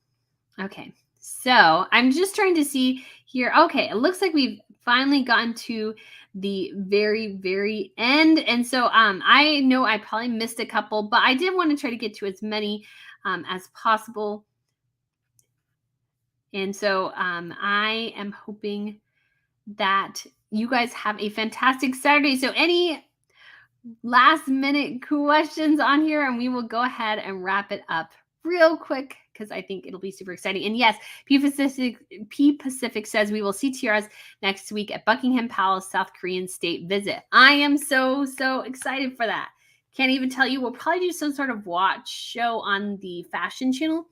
[SPEAKER 1] Okay. So I'm just trying to see here. Okay, it looks like we've finally gotten to the very end. And so I know I probably missed a couple, but I did want to try to get to as many as possible. And so I am hoping that you guys have a fantastic Saturday. So any last minute questions on here, and we will go ahead and wrap it up real quick, because I think it'll be super exciting. And yes, P Pacific says we will see tiaras next week at Buckingham Palace, South Korean state visit. I am so excited for that. Can't even tell you. We'll probably do some sort of watch show on the fashion channel,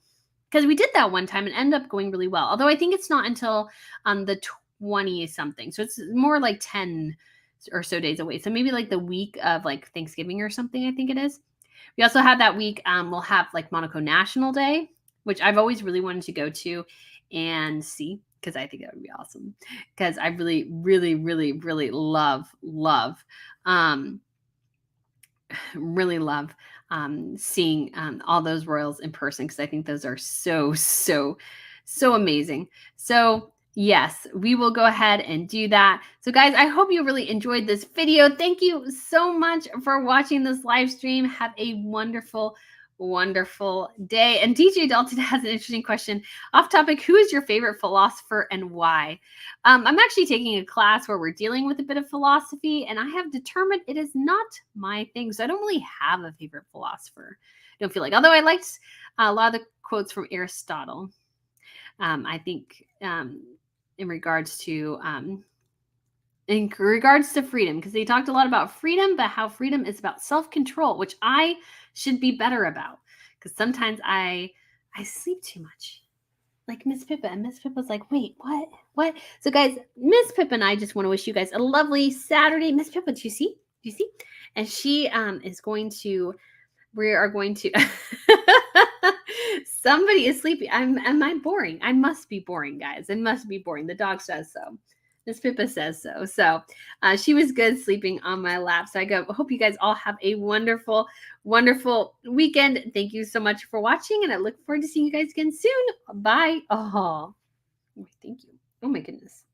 [SPEAKER 1] because we did that one time and ended up going really well. Although I think it's not until the 20 something. So it's more like 10 or so days away. So maybe like the week of like Thanksgiving or something, I think it is. We also have that week, we'll have like Monaco National Day, which I've always really wanted to go to and see, because I think that would be awesome. Because I really love seeing all those royals in person, because I think those are so amazing. So yes, we will go ahead and do that. So guys, I hope you really enjoyed this video. Thank you so much for watching this live stream. Have a wonderful day. And DJ Dalton has an interesting question. Off topic, who is your favorite philosopher and why? I'm actually taking a class where we're dealing with a bit of philosophy, and I have determined it is not my thing. So I don't really have a favorite philosopher. I don't feel like, although I liked a lot of the quotes from Aristotle. I think in regards to freedom, because they talked a lot about freedom, but how freedom is about self-control, which I should be better about, because sometimes I sleep too much, like Miss Pippa. And Miss Pippa's like, wait, what? So guys, Miss Pippa and I just want to wish you guys a lovely Saturday. Miss Pippa, do you see? And she is going to, we are going to somebody is sleepy. Am I boring? I must be boring, guys. It must be boring. The dog says so. Miss Pippa says so. So she was good sleeping on my lap. So I hope you guys all have a wonderful, wonderful weekend. Thank you so much for watching, and I look forward to seeing you guys again soon. Bye. Oh, thank you. Oh my goodness.